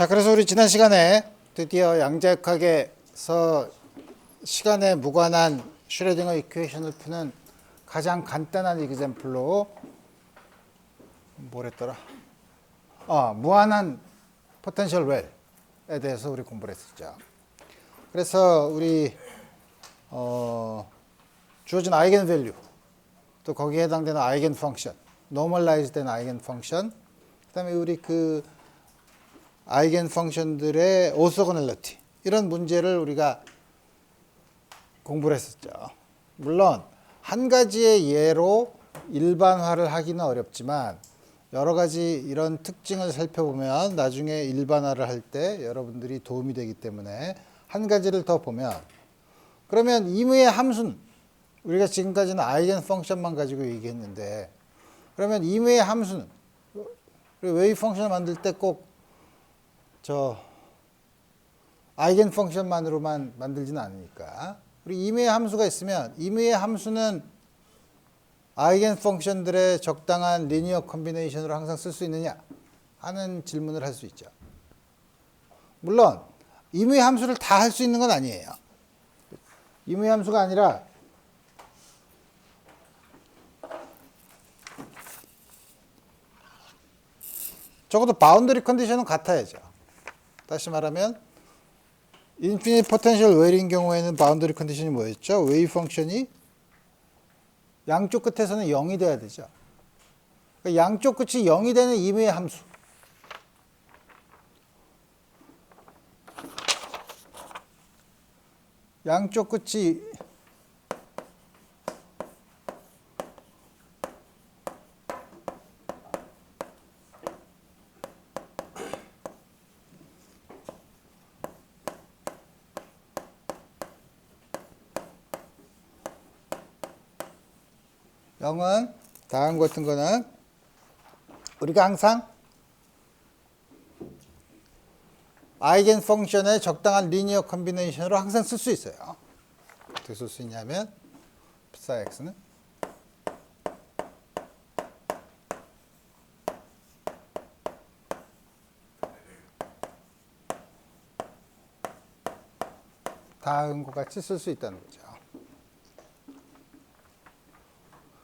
자, 그래서 우리 지난 시간에 드디어 양자역학에서 시간에 무관한 슈레딩거 이퀘이션을 푸는 가장 간단한 이그젬플로 뭐랬더라? 무한한 포텐셜 웰에 대해서 우리 공부를 했었죠. 그래서 우리 주어진 아이겐 밸류, 또 거기에 해당되는 아이겐 펑션, 노멀라이즈 된 아이겐 펑션, 그다음에 우리 그 아이겐 펑션들의 오소고넬러티, 이런 문제를 우리가 공부를 했었죠. 물론 한 가지의 예로 일반화를 하기는 어렵지만 여러 가지 이런 특징을 살펴보면 나중에 일반화를 할 때 여러분들이 도움이 되기 때문에 한 가지를 더 보면, 그러면 임의의 함수는 우리가 지금까지는 아이겐 펑션만 가지고 얘기했는데, 그러면 임의의 함수는 웨이브 펑션을 만들 때 꼭 아이겐 펑션만으로만 만들지는 않으니까 우리 임의의 함수가 있으면 임의의 함수는 아이겐 펑션들의 적당한 리니어 컨비네이션으로 항상 쓸 수 있느냐 하는 질문을 할 수 있죠. 물론 임의의 함수를 다 할 수 있는 건 아니에요. 임의의 함수가 아니라 적어도 바운더리 컨디션은 같아야죠. 다시 말하면 인피니트 포텐셜 웰인 경우에는 바운더리 컨디션이 뭐였죠? 웨이브 펑션이 양쪽 끝에서는 0이 돼야 되죠. 그러니까 양쪽 끝이 0이 되는 임의의 함수. 양쪽 끝이 영은 다음 같은 거는 우리가 항상 아이겐 펑션의 적당한 리니어 컨비네이션으로 항상 쓸 수 있어요. 어떻게 쓸 수 있냐면 psi x는 다음과 같이 쓸 수 있다는 거죠.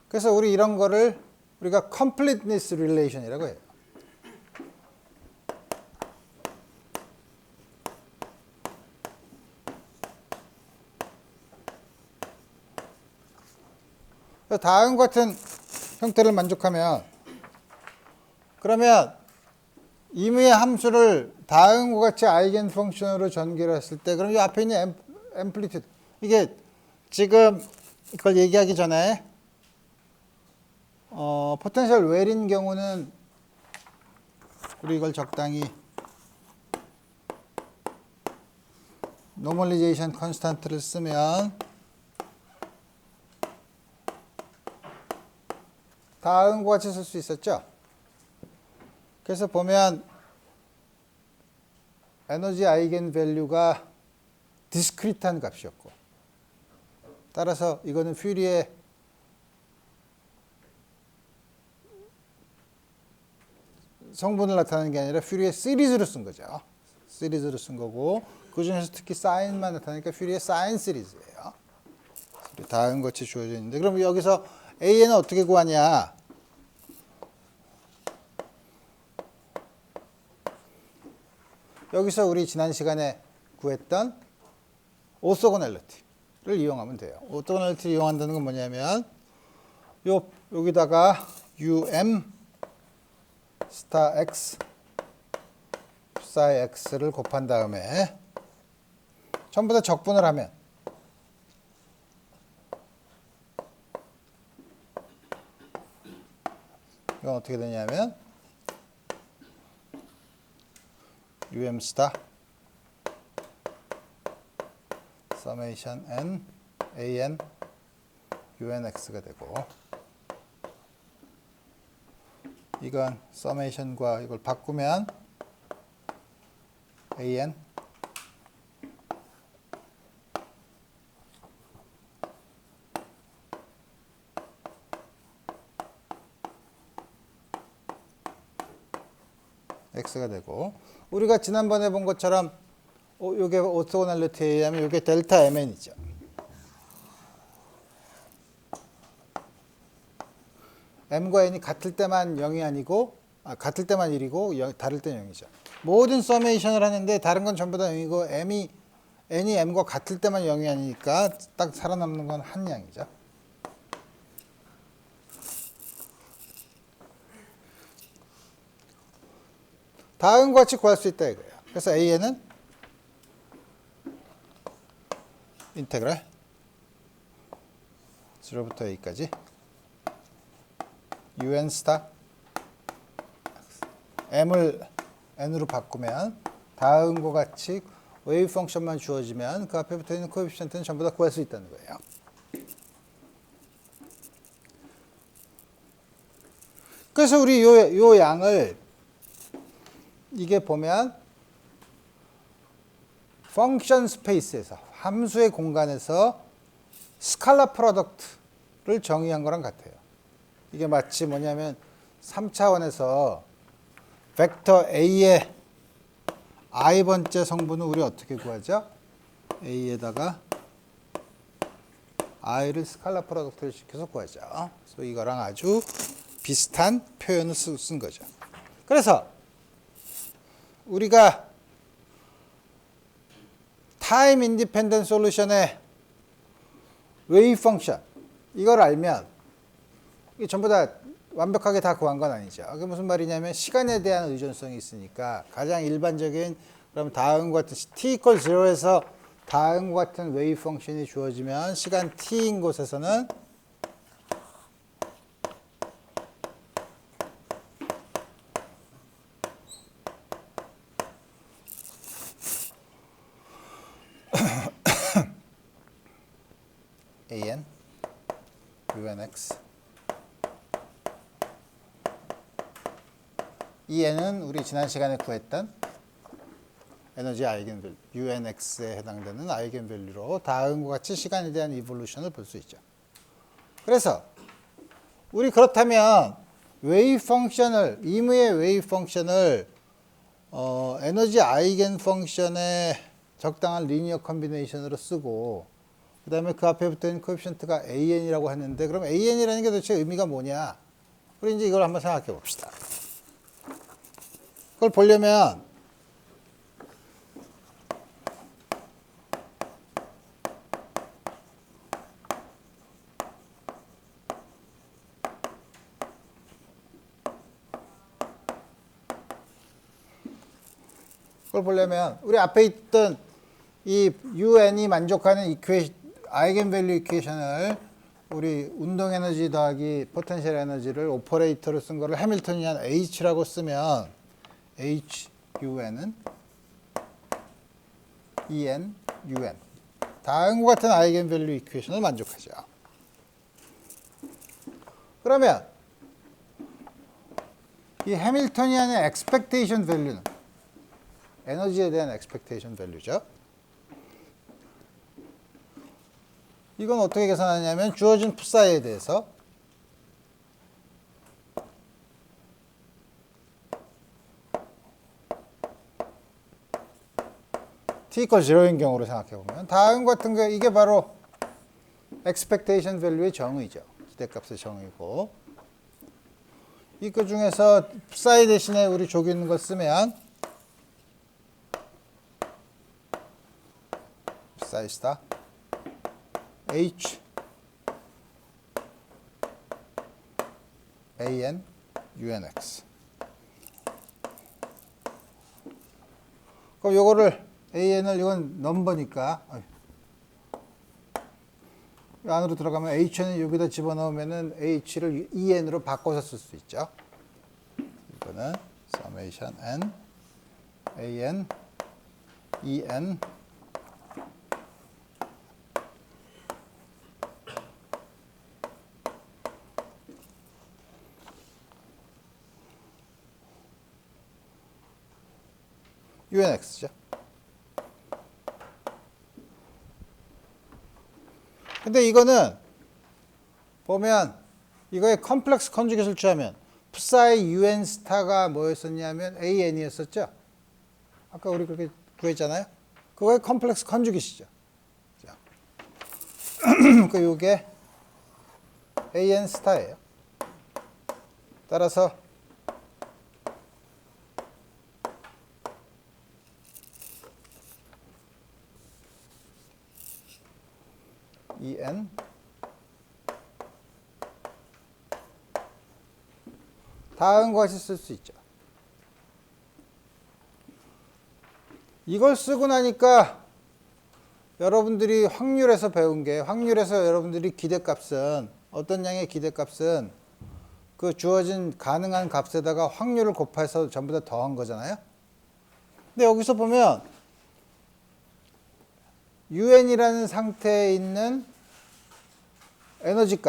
그래서 우리 이런 거를 우리가 completeness relation이라고 해요. 다음과 같은 형태를 만족하면, 그러면 임의의 함수를 다음과 같이 아이겐 펑션으로 전개를 했을 때, 그럼 이 앞에 있는 앰플리튜드, 이게 지금 이걸 얘기하기 전에 포텐셜 웰인 경우는 우리 이걸 적당히 노멀리제이션 컨스탄트를 쓰면 다음과 같이 쓸 수 있었죠. 그래서 보면 에너지 아이겐 밸류가 디스크리트한 값이었고, 따라서 이거는 퓨리의 성분을 나타내는 게 아니라 퓨리의 시리즈로 쓴 거죠. 시리즈로 쓴 거고, 그 중에서 특히 사인만 나타나니까 퓨리의 사인 시리즈예요. 다음 같이 주어져 있는데, 그럼 여기서 AN은 어떻게 구하냐? 여기서 우리 지난 시간에 구했던 오소고넬러티를 이용하면 돼요. 오소고넬러티를 이용한다는 건 뭐냐면 여기다가 UM 스타 X psi X를 곱한 다음에 전부 다 적분을 하면 이건 어떻게 되냐면 UM 스타 summation n an unx가 되고, 이건 summation과 이걸 바꾸면 an x가 되고, 우리가 지난번에 본 것처럼 요게 오토고널리티에 의하면 요게 델타 mn이죠. m과 n이 같을 때만 0이 아니고 같을 때만 1이고 다를 때는 0이죠. 모든 서메이션을 하는데 다른 건 전부 다 0이고 n이 m과 같을 때만 0이 아니니까 딱 살아남는 건 한 양이죠. 다음과 같이 구할 수 있다 이거예요. 그래서 AN은 인테그랄 0부터 A까지 UN 스타 M을 N으로 바꾸면 다음과 같이 웨이브 펑션만 주어지면 그 앞에 붙어 있는 코에피션트는 전부 다 구할 수 있다는 거예요. 그래서 우리 요 양을 이게 보면 펑션 스페이스에서 함수의 공간에서 스칼라 프로덕트를 정의한 거랑 같아요. 이게 마치 뭐냐면 3차원에서 벡터 A의 i번째 성분은 우리 어떻게 구하죠? A에다가 i를 스칼라 프로덕트를 시켜서 구하죠. 그래서 이거랑 아주 비슷한 표현을 쓴 거죠. 그래서 우리가 타임 인디펜던트 솔루션의 웨이브 펑션 이걸 알면 이게 전부 다 완벽하게 다 구한 건 아니죠. 그게 무슨 말이냐면 시간에 대한 의존성이 있으니까 가장 일반적인 그럼 다음과 같은 t = 0에서 다음과 같은 웨이브 펑션이 주어지면 시간 t인 곳에서는 an, unx 이 n은 우리 지난 시간에 구했던 에너지 아이겐밸류 unx에 해당되는 아이겐밸류로 다음과 같이 시간에 대한 이볼루션을 볼 수 있죠. 그래서 우리 그렇다면 웨이브 펑션을 임의의 웨이브 펑션을 에너지 아이겐 펑션의 적당한 리니어 컨비네이션으로 쓰고 그 다음에 그 앞에 붙어있는 코에피션트가 an이라고 했는데 그럼 an이라는 게 도대체 의미가 뭐냐? 우리 이제 이걸 한번 생각해 봅시다. 그걸 보려면 우리 앞에 있던 이 un이 만족하는 아이겐밸류 이퀘이션을 우리 운동 에너지 더하기 포텐셜 에너지를 오퍼레이터로 쓴 거를 해밀턴이한 H라고 쓰면 HUN은 EN, UN 다음과 같은 아이겐밸류 이퀘이션을 만족하죠. 그러면 이 해밀턴이안의 expectation value는 에너지에 대한 expectation value죠. 이건 어떻게 계산하냐면 주어진 풋사이에 대해서 t = 0인 경우로 생각해보면 다음과 같은 거 이게 바로 expectation value의 정의죠. 기대값의 정의고 이거 중에서 풋사이 대신에 우리 저기 있는 거 쓰면 풋사이 스타 H AN UNX 그럼 요거를 AN을 이건 넘버니까 이 안으로 들어가면 H는 여기다 집어넣으면은 H를 EN으로 바꿔서 쓸 수 있죠. 이거는 summation N AN EN UNX죠. 근데 이거는 보면 이거의 컴플렉스 컨주게이트를 취하면 psi un 스타가 뭐였었냐면 an이었었죠. 아까 우리 그렇게 구했잖아요. 그거의 컴플렉스 컨주깃이죠. 그 요게 an 스타예요. 따라서 en 다음과 같이 쓸 수 있죠. 이걸 쓰고 나니까 여러분들이 확률에서 배운 게, 확률에서 여러분들이 기대값은, 어떤 양의 기대값은 그 주어진 가능한 값에다가 확률을 곱해서 전부 다 더한 거잖아요. 근데 여기서 보면 un이라는 상태에 있는 에너지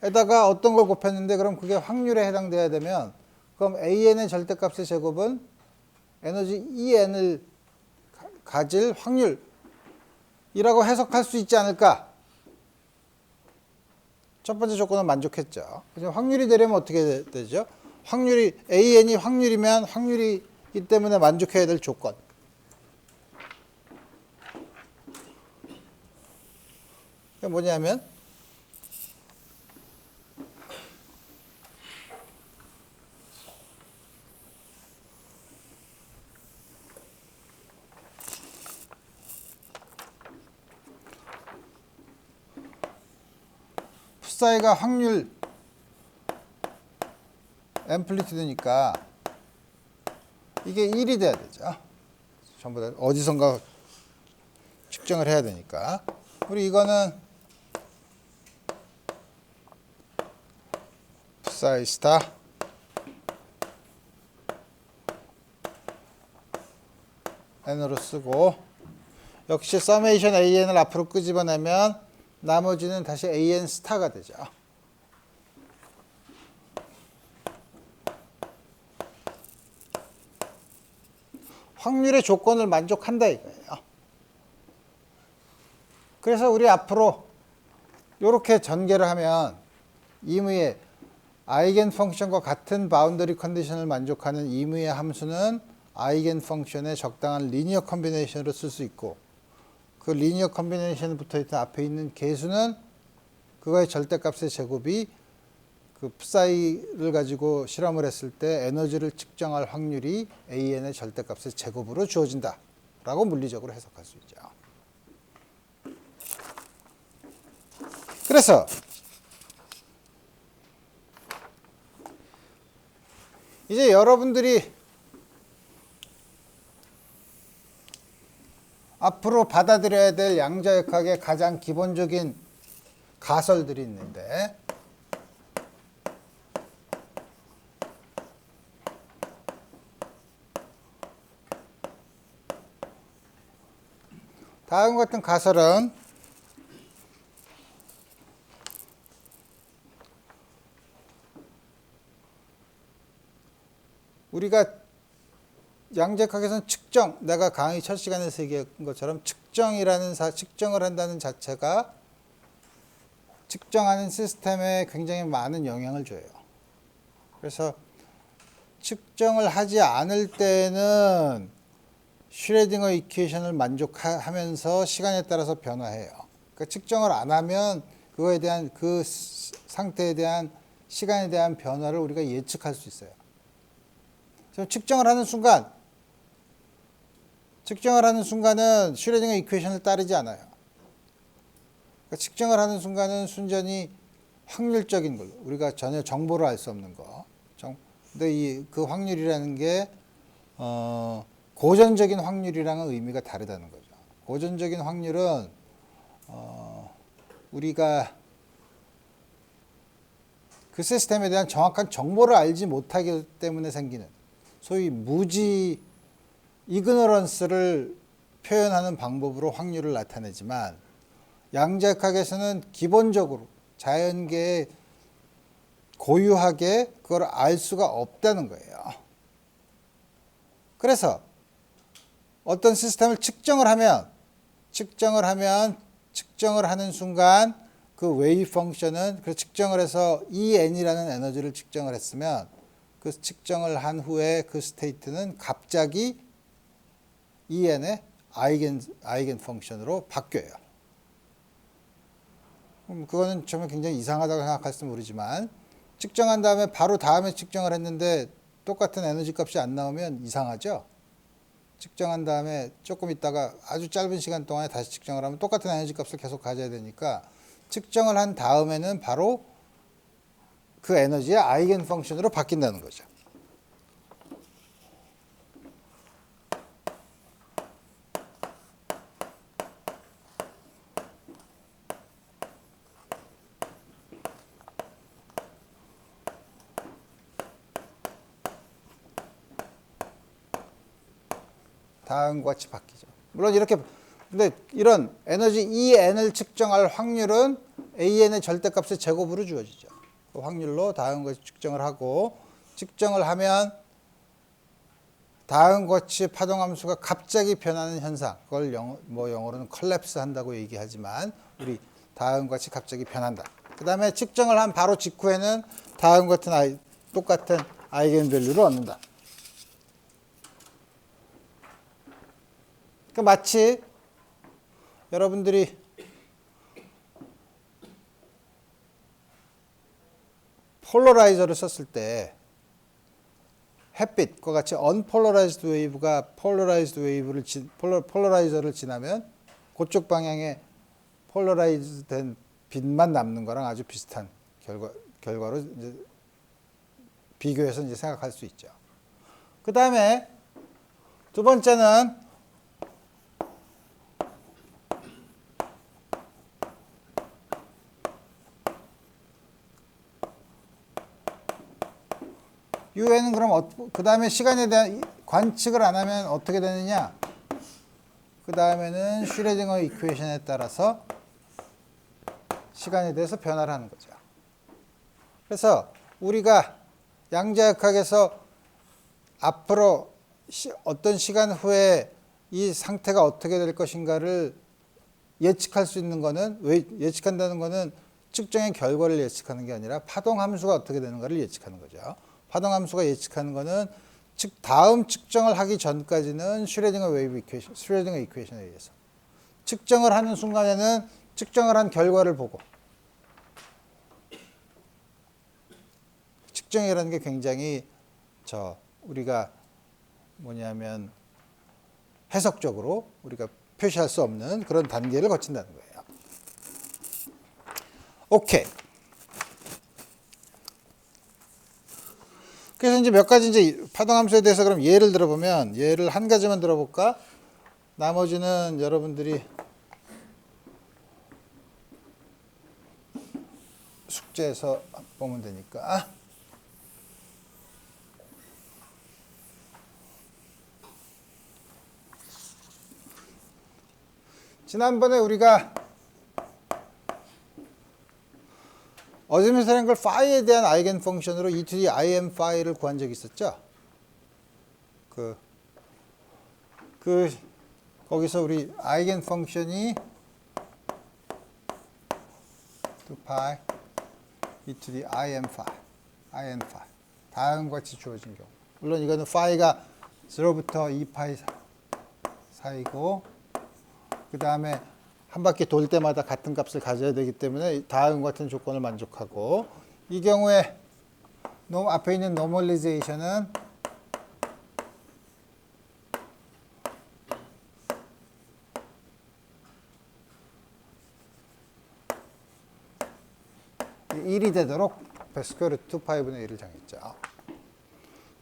값에다가 어떤 걸 곱했는데, 그럼 그게 확률에 해당돼야 되면, 그럼 an의 절대값의 제곱은 에너지 en을 가질 확률이라고 해석할 수 있지 않을까? 첫 번째 조건은 만족했죠. 확률이 되려면 어떻게 되죠? 확률이, an이 확률이면 확률이기 때문에 만족해야 될 조건. 그게 뭐냐면, psi가 확률 앰플리튜드니까 이게 1이 돼야 되죠. 전부 다 어디선가 측정을 해야 되니까. 우리 이거는 psi 스타 n으로 쓰고, 역시 서메이션 an을 앞으로 끄집어내면 나머지는 다시 an 스타가 되죠. 확률의 조건을 만족한다 이거예요. 그래서 우리 앞으로 이렇게 전개를 하면 임의의 아이겐 펑션과 같은 바운더리 컨디션을 만족하는 임의의 함수는 아이겐 펑션의 적당한 리니어 컨비네이션으로 쓸 수 있고, 그 리니어 컨비네이션에 붙어있던 앞에 있는 계수는 그거의 절대값의 제곱이 그 psi를 가지고 실험을 했을 때 에너지를 측정할 확률이 an의 절대값의 제곱으로 주어진다 라고 물리적으로 해석할 수 있죠. 그래서 이제 여러분들이 앞으로 받아들여야 될 양자역학의 가장 기본적인 가설들이 있는데, 다음 같은 가설은 우리가 양자역학에서는 측정, 내가 강의 첫 시간에서 얘기한 것처럼 측정을 한다는 자체가 측정하는 시스템에 굉장히 많은 영향을 줘요. 그래서 측정을 하지 않을 때는 슈레딩거 이퀘이션을 만족하면서 시간에 따라서 변화해요. 그러니까 측정을 안 하면 그거에 대한 그 상태에 대한 시간에 대한 변화를 우리가 예측할 수 있어요. 측정을 하는 순간은 슈레딩거 이퀘이션을 따르지 않아요. 그러니까 측정을 하는 순간은 순전히 확률적인 걸로, 우리가 전혀 정보를 알 수 없는 거. 근데 그 확률이라는 게 고전적인 확률이랑은 의미가 다르다는 거죠. 고전적인 확률은 우리가 그 시스템에 대한 정확한 정보를 알지 못하기 때문에 생기는 소위 무지, 이그노런스를 표현하는 방법으로 확률을 나타내지만, 양자역학에서는 기본적으로 자연계에 고유하게 그걸 알 수가 없다는 거예요. 그래서 어떤 시스템을 측정을 하는 순간 그 웨이브 펑션은 그 측정을 해서 EN이라는 에너지를 측정을 했으면 그 측정을 한 후에 그 스테이트는 갑자기 EN의 아이겐 펑션으로 바뀌어요. 그거는 정말 굉장히 이상하다고 생각할지 모르지만 측정한 다음에 바로 다음에 측정을 했는데 똑같은 에너지 값이 안 나오면 이상하죠. 측정한 다음에 조금 있다가 아주 짧은 시간 동안에 다시 측정을 하면 똑같은 에너지 값을 계속 가져야 되니까 측정을 한 다음에는 바로 그 에너지의 아이겐 펑션으로 바뀐다는 거죠. 다음과 같이 바뀌죠. 물론 이렇게 근데 이런 에너지 EN을 측정할 확률은 AN의 절대값의 제곱으로 주어지죠. 그 확률로 다음과 같이 측정을 하고 측정을 하면 다음과 같이 파동함수가 갑자기 변하는 현상, 그걸 영어로는 컬랩스 한다고 얘기하지만 우리 다음과 같이 갑자기 변한다. 그 다음에 측정을 한 바로 직후에는 다음 같은 똑같은 아이겐 밸류를 얻는다. 그러니까 마치 여러분들이 폴러라이저를 썼을 때 햇빛과 같이 언폴러라이즈드 웨이브가 폴러라이저를 지나면 그쪽 방향에 폴러라이즈 된 빛만 남는 거랑 아주 비슷한 결과로 이제 비교해서 이제 생각할 수 있죠. 그 다음에 두 번째는 UN은 그럼 그 다음에 시간에 대한 관측을 안 하면 어떻게 되느냐? 그 다음에는 슈레딩거 이퀘이션에 따라서 시간에 대해서 변화를 하는 거죠. 그래서 우리가 양자역학에서 앞으로 어떤 시간 후에 이 상태가 어떻게 될 것인가를 예측할 수 있는 거는, 왜 예측한다는 거는 측정의 결과를 예측하는 게 아니라 파동 함수가 어떻게 되는가를 예측하는 거죠. 파동 함수가 예측하는 거는 다음 측정을 하기 전까지는 슈레딩거 이퀘이션에 의해서 측정을 하는 순간에는 측정을 한 결과를 보고 측정이라는 게 굉장히 우리가 뭐냐면 해석적으로 우리가 표시할 수 없는 그런 단계를 거친다는 거예요. 오케이. 그래서 이제 몇 가지 이제 파동함수에 대해서 그럼 예를 들어보면 예를 한 가지만 들어볼까? 나머지는 여러분들이 숙제에서 보면 되니까. 지난번에 우리가 어즈미스 앵글 파이에 대한 아이겐 펑션으로 e to the im 파이를 구한 적이 있었죠. 거기서 우리 아이겐 펑션이 2파이 e to the im 파이 다음과 같이 주어진 경우. 물론 이거는 파이가 0부터 2파이 사이고 그 다음에 한 바퀴 돌 때마다 같은 값을 가져야 되기 때문에 다음과 같은 조건을 만족하고 이 경우에 앞에 있는 노멀리제이션은 (1이) 되도록 스퀘어 루트 2파이분의 1을 정했죠.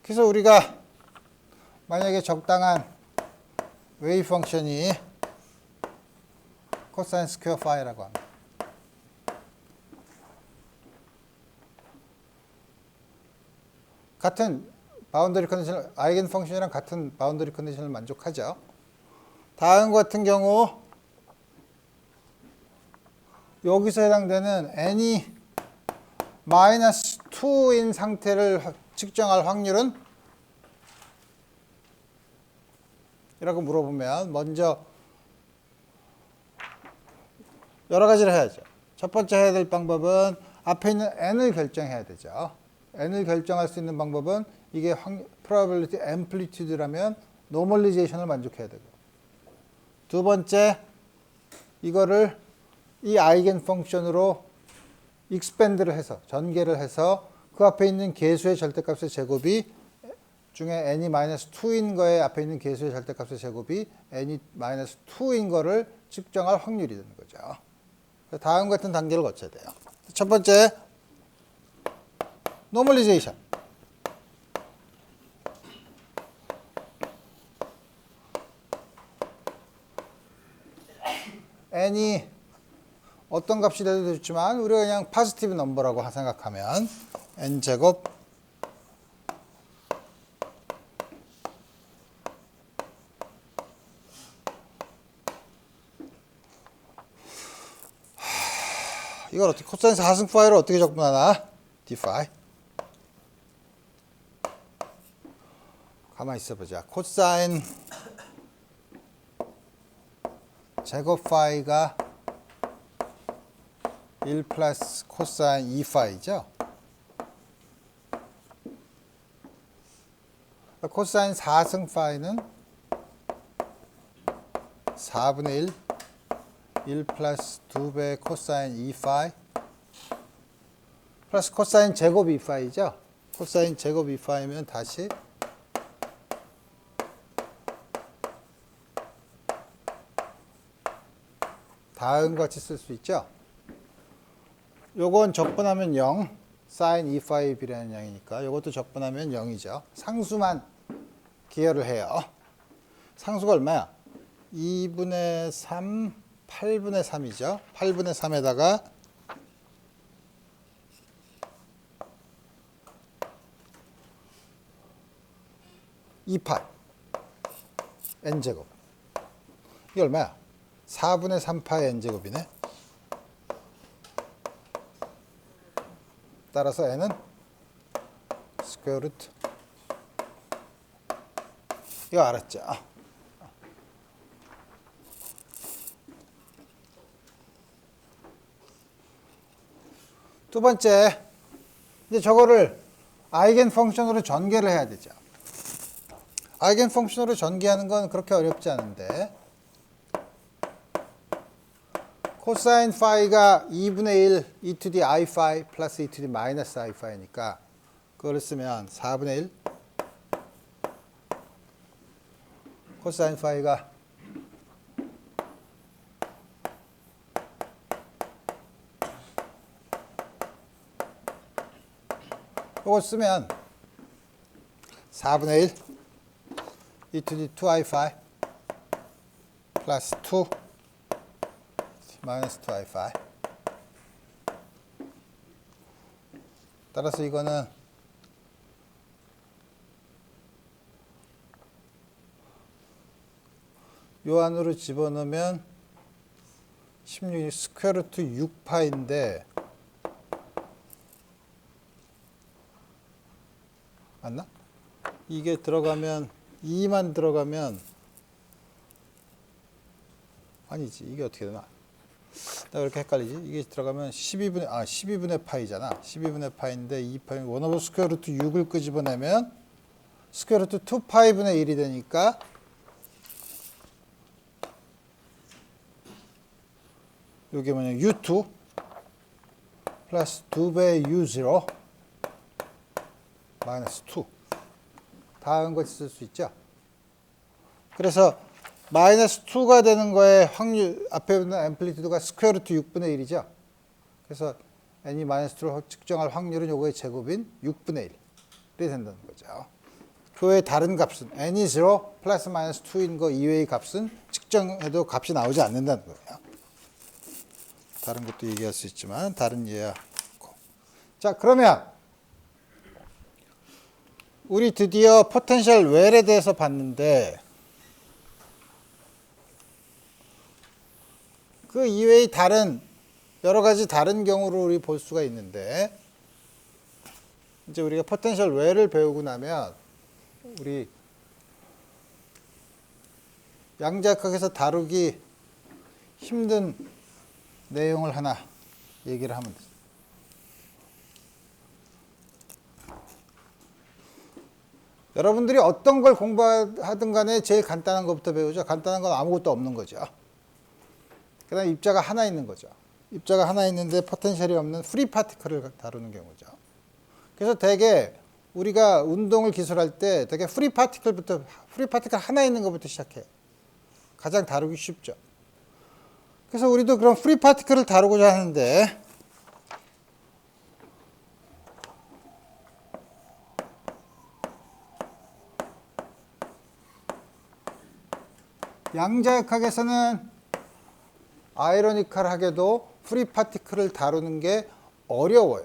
그래서 우리가 만약에 적당한 웨이브 펑션이 코사인 스퀘어 파이라고 합니다. 같은 바운더리 컨디션, 아이겐 펑션이랑 같은 바운더리 컨디션을 만족하죠. 다음 같은 경우 여기서 해당되는 n이 마이너스 2인 상태를 측정할 확률은? 이라고 물어보면 먼저 여러 가지를 해야죠. 첫 번째 해야 될 방법은 앞에 있는 n을 결정해야 되죠. n을 결정할 수 있는 방법은 이게 probability amplitude라면 normalization을 만족해야 되고, 두 번째 이거를 이 아이겐 펑션으로 expand를 해서 전개를 해서 그 앞에 있는 개수의 절대값의 제곱이 중에 n이-2인 거에 앞에 있는 개수의 절대값의 제곱이 n이-2인 거를 측정할 확률이 되는 거죠. 다음 같은 단계를 거쳐야 돼요. 첫 번째, normalization. n이 어떤 값이 돼도 좋지만 우리가 그냥 포지티브 넘버라고 생각하면 n제곱 이걸 어떻게 코사인 4승 파이를 어떻게 적분하나? d 파이. 가만히 있어보자. 코사인 제곱 파이가 1 플러스 코사인 2 파이죠. 코사인 4승 파이는 4분의 1, 1 플러스 2배 코사인 2 파이 플러스 코사인 제곱 2 파이죠. 코사인 제곱 2 파이면 다시 다음 같이 쓸 수 있죠. 요건 적분하면 0, 사인 2파이 비례하는 양이니까 요것도 적분하면 0이죠. 상수만 기여를 해요. 상수가 얼마야? 2분의 3, 8분의 3이죠. 8분의 3에다가 2파이 n제곱. 이게 얼마야? 4분의 3파이 n제곱이네. 따라서 n은 스퀘어 루트. 이거 알았죠? 두 번째, 이제 저거를 아이겐 펑션으로 전개를 해야 되죠. 아이겐 펑션으로 전개하는 건 그렇게 어렵지 않은데, 코사인 파이가 2분의 1 e to the i 파이 플러스 e to the 마이너스 i 파이니까 그걸 쓰면 4분의 1 코사인 파이가 이거 쓰면 4분의 1 e to the 2i 파이 플러스 2 마이너스 2i 파이. 따라서 이거는 요 안으로 집어넣으면 16이 스퀘어 루트 6파인데 맞나? 이게 들어가면 2만 들어가면 아니지. 이게 어떻게 되나? 나 이렇게 헷갈리지? 이게 들어가면 12분의 파이잖아. 12분의 파인데 2파이 1 오버 스퀘어 루트 6을 끄집어내면 스퀘어 루트 2파이분의 1이 되니까 이게 뭐냐? U2 플러스 2배 U0 마이너스 2. 다음 같이 쓸 수 있죠? 그래서 마이너스 2가 되는 거에 확률, 앞에 있는 앰플리튜드가 스퀘어 루트 6분의 1이죠. 그래서 n이 마이너스 2를 측정할 확률은 요거의 제곱인 6분의 1이 된다는 거죠. 그 외에 다른 값은 n이 0 플러스 마이너스 2인 거 이외의 값은 측정해도 값이 나오지 않는다는 거예요. 다른 것도 얘기할 수 있지만 다른 예야. 자, 그러면 우리 드디어 포텐셜 웰에 대해서 봤는데 그 이외의 다른 여러 가지 다른 경우로 우리 볼 수가 있는데 이제 우리가 포텐셜 웰을 배우고 나면 우리 양자역학에서 다루기 힘든 내용을 하나 얘기를 하면 되죠. 여러분들이 어떤 걸 공부하든 간에 제일 간단한 것부터 배우죠. 간단한 건 아무것도 없는 거죠. 그 다음에 입자가 하나 있는 거죠. 입자가 하나 있는데 포텐셜이 없는 프리 파티클을 다루는 경우죠. 그래서 대개 우리가 운동을 기술할 때 되게 프리 파티클 하나 있는 것부터 시작해요. 가장 다루기 쉽죠. 그래서 우리도 그런 프리 파티클을 다루고자 하는데 양자역학에서는 아이러니컬하게도 프리 파티클을 다루는 게 어려워요.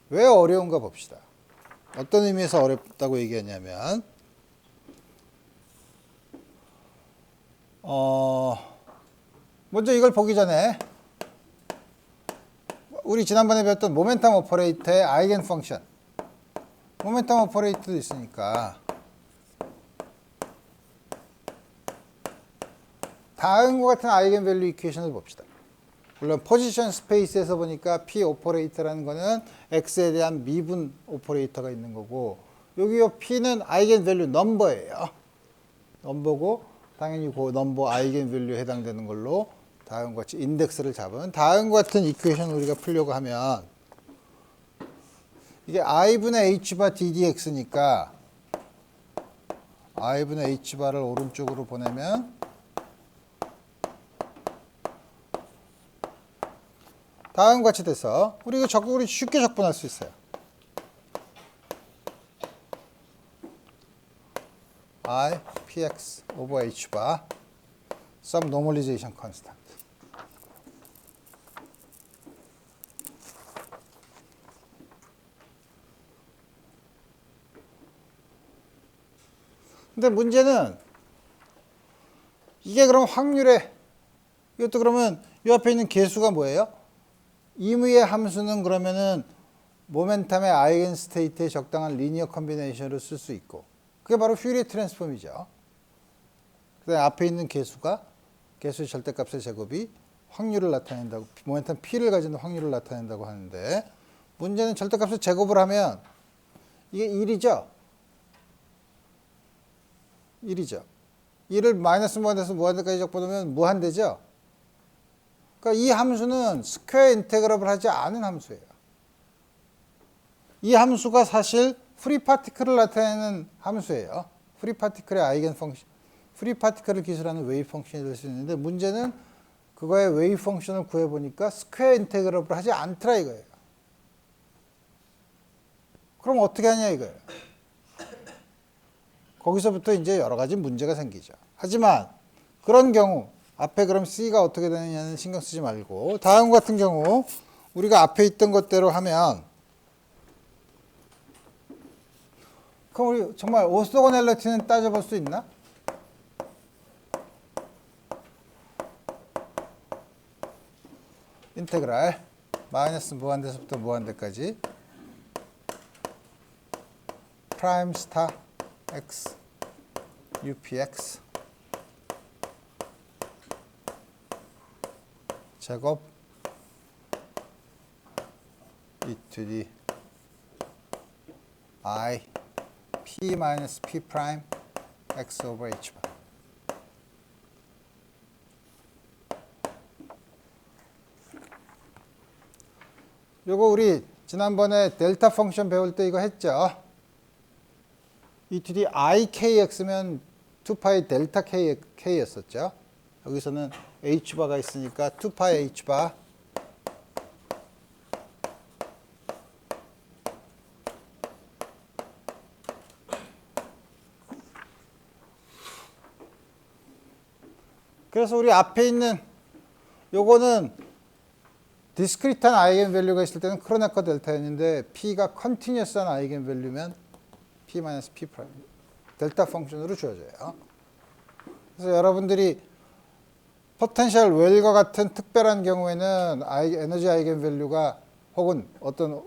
왜 어려운가 봅시다. 어떤 의미에서 어렵다고 얘기하냐면 먼저 이걸 보기 전에 우리 지난번에 배웠던 모멘텀 오퍼레이터의 아이겐 펑션, 모멘텀 오퍼레이터도 있으니까 다음과 같은 아이겐 밸류 이퀘이션을 봅시다. 물론 포지션 스페이스에서 보니까 P 오퍼레이터라는 거는 X에 대한 미분 오퍼레이터가 있는 거고, 여기 P는 아이겐 밸류 넘버예요. 넘버고 당연히 그 넘버 아이겐 밸류에 해당되는 걸로 다음과 같이 인덱스를 잡은 다음과 같은 이퀘이션을 우리가 풀려고 하면 이게 I분의 H바 DDX니까 I분의 H바를 오른쪽으로 보내면 다음과 같이 돼서 우리 이거 쉽게 적분할 수 있어요. I px over h bar some normalization constant. 근데 문제는 이게 그럼 확률에 이것도 그러면 이 앞에 있는 계수가 뭐예요? 임의의 함수는 그러면은 모멘텀의 아이겐 스테이트에 적당한 리니어 컨비네이션을 쓸 수 있고, 그게 바로 퓨리에 트랜스폼이죠. 그다음에 앞에 있는 계수의 절대값의 제곱이 확률을 나타낸다고, 모멘텀 P를 가진 확률을 나타낸다고 하는데, 문제는 절대값의 제곱을 하면 이게 1이죠. 1이죠. 1을 마이너스 무한대에서 무한대까지 적어놓으면 무한대죠. 그러니까 이 함수는 스퀘어 인테그럴을 하지 않은 함수예요. 이 함수가 사실 프리 파티클을 나타내는 함수예요. 프리 파티클의 아이겐 펑션, 프리 파티클을 기술하는 웨이브 펑션이 될 수 있는데, 문제는 그거의 웨이브 펑션을 구해보니까 스퀘어 인테그럴을 하지 않더라 이거예요. 그럼 어떻게 하냐 이거예요. 거기서부터 이제 여러 가지 문제가 생기죠. 하지만 그런 경우 앞에 그럼 C가 어떻게 되느냐는 신경 쓰지 말고, 다음 같은 경우 우리가 앞에 있던 것대로 하면, 그럼 우리 정말 오소고넬러티는 따져볼 수 있나? 인테그랄 마이너스 무한대에서부터 무한대까지 프라임 스타 x upx 제곱 e to the I p 마이너스 p 프라임 x over h 바. 요거 우리 지난번에 델타 펑션 배울 때 이거 했죠. e to the I kx면 2파이 델타 k였었죠. 여기서는 h바가 있으니까 2파이 h바 그래서 우리 앞에 있는 요거는 디스크리트한 아이겐 밸류가 있을 때는 크로네커 델타였는데 P가 컨티뉴어스한 아이겐 밸류면 P-P 프라임 델타 펑션으로 주어져요. 그래서 여러분들이 포텐셜 웰과 같은 특별한 경우에는 에너지 아이겐 밸류가 혹은 어떤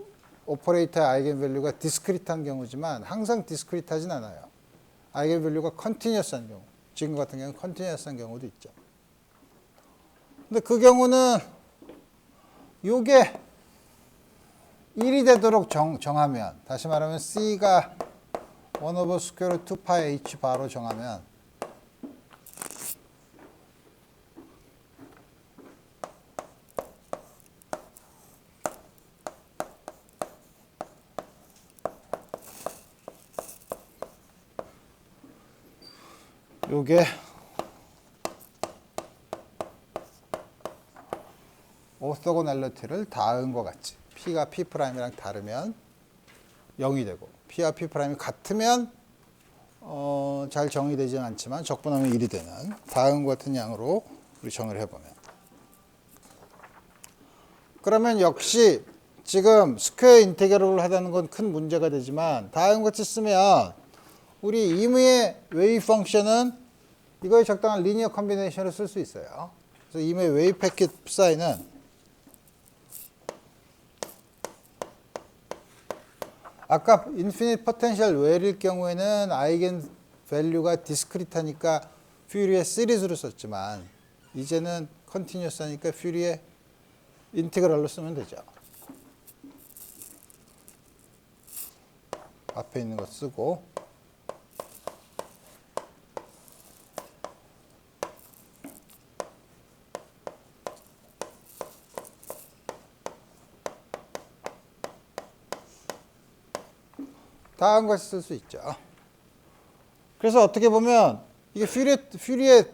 오퍼레이터의 아이겐 밸류가 디스크리트한 경우지만 항상 디스크리트하진 않아요. 아이겐 밸류가 컨티뉴어스한 경우, 지금 같은 경우는 컨티뉴어스한 경우도 있죠. 근데 그 경우는 요게 1이 되도록 정하면, 다시 말하면 C가 1 over square root 2pi h 바로 정하면 요게 오토고널리티를 닿은 것 같지. P가 P'이랑 다르면 0이 되고 P와 P'이 같으면 잘 정의되지는 않지만 적분하면 1이 되는 다음과 같은 양으로 우리 정의를 해보면, 그러면 역시 지금 스퀘어 인테그럴을 하다는 건 큰 문제가 되지만 다음과 같이 쓰면 우리 임의의 웨이브 펑션은 이거에 적당한 리니어 컨비네이션을 쓸 수 있어요. 그래서 임의의 웨이브 패킷 사인은 아까 인피니트 포텐셜 웰일 경우에는 아이겐 밸류가 디스크리트하니까 퓨리의 시리즈로 썼지만 이제는 컨티뉴어스 하니까 퓨리의 인테그랄로 쓰면 되죠. 앞에 있는 거 쓰고 다음 것을 쓸 수 있죠. 그래서 어떻게 보면 이게 퓨리의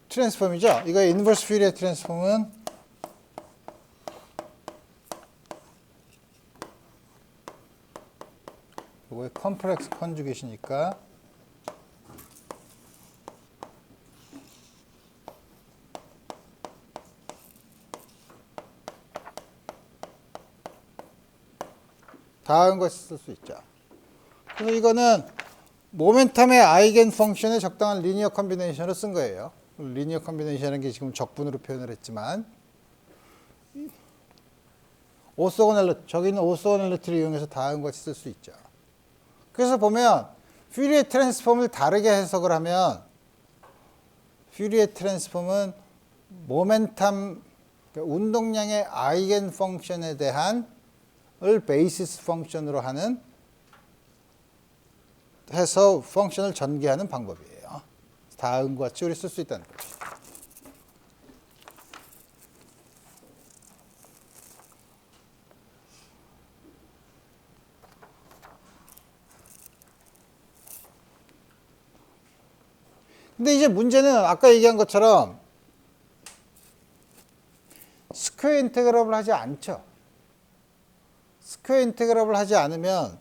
트랜스폼이죠. 이거 인버스 퓨리의 트랜스폼은 이거의 컴플렉스 컨주게이션이니까 다음 것을 쓸 수 있죠. 그래서 이거는 모멘텀의 아이겐 펑션의 적당한 리니어 컨비네이션을 쓴 거예요. 리니어 컨비네이션이라는 게 지금 적분으로 표현을 했지만 저기 있는 오소고넬리티를 이용해서 다음 같이 쓸 수 있죠. 그래서 보면 퓨리의 트랜스폼을 다르게 해석을 하면 퓨리의 트랜스폼은 모멘텀, 그러니까 운동량의 아이겐 펑션에 대한 을 베이시스 펑션으로 하는 해서 펑션을 전개하는 방법이에요. 다음과 같이 우리 쓸 수 있다는 거죠. 근데 이제 문제는 아까 얘기한 것처럼 스퀘어 인테그럴을 하지 않죠. 스퀘어 인테그럴을 하지 않으면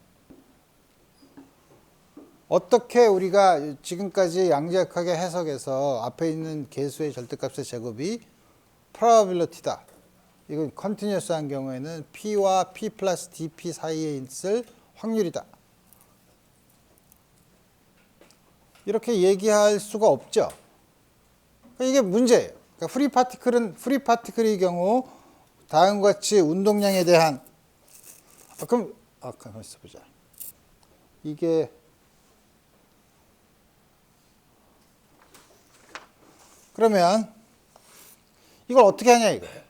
어떻게 우리가 지금까지 양자역학의 해석에서 앞에 있는 개수의 절대값의 제곱이 probability다. 이건 컨티뉴어스한 경우에는 P와 P 플러스 DP 사이에 있을 확률이다. 이렇게 얘기할 수가 없죠. 이게 문제예요. 그러니까 프리파티클의 경우 다음과 같이 운동량에 대한 가만 있어 보자. 이게 그러면 이걸 어떻게 하냐 이거예요.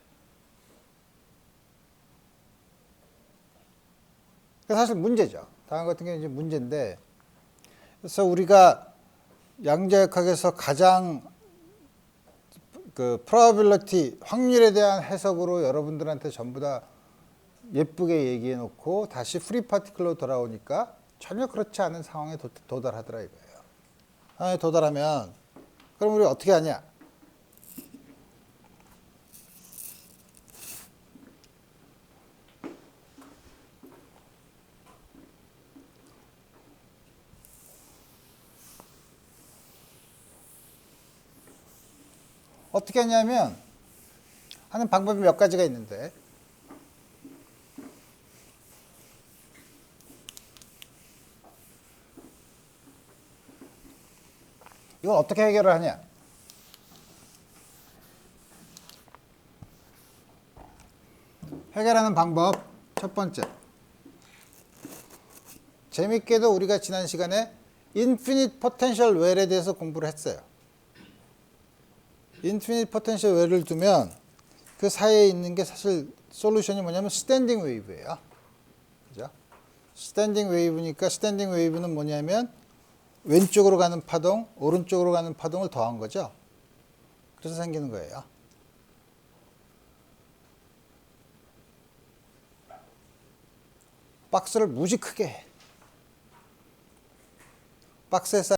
사실 문제죠. 다음 같은 경우는 이제 문제인데, 그래서 우리가 양자역학에서 가장 그 probability 확률에 대한 해석으로 여러분들한테 전부 다 예쁘게 얘기해 놓고 다시 프리 파티클로 돌아오니까 전혀 그렇지 않은 상황에 도달하더라 이거예요. 상황에 도달하면 그럼 우리 어떻게 하냐? 어떻게 하냐면 하는 방법이 몇 가지가 있는데, 이걸 어떻게 해결을 하냐? 해결하는 방법 첫 번째, 재밌게도 우리가 지난 시간에 인피니트 포텐셜 웰에 대해서 공부를 했어요. 인피니트 포텐셜 웰을 두면 그 사이에 있는 게 사실 솔루션이 뭐냐면 스탠딩 웨이브예요. 그죠? 스탠딩 웨이브니까 스탠딩 웨이브는 뭐냐면 왼쪽으로 가는 파동, 오른쪽으로 가는 파동을 더한 거죠. 그래서 생기는 거예요. 박스를 무지 크게 해. 박스에 쌓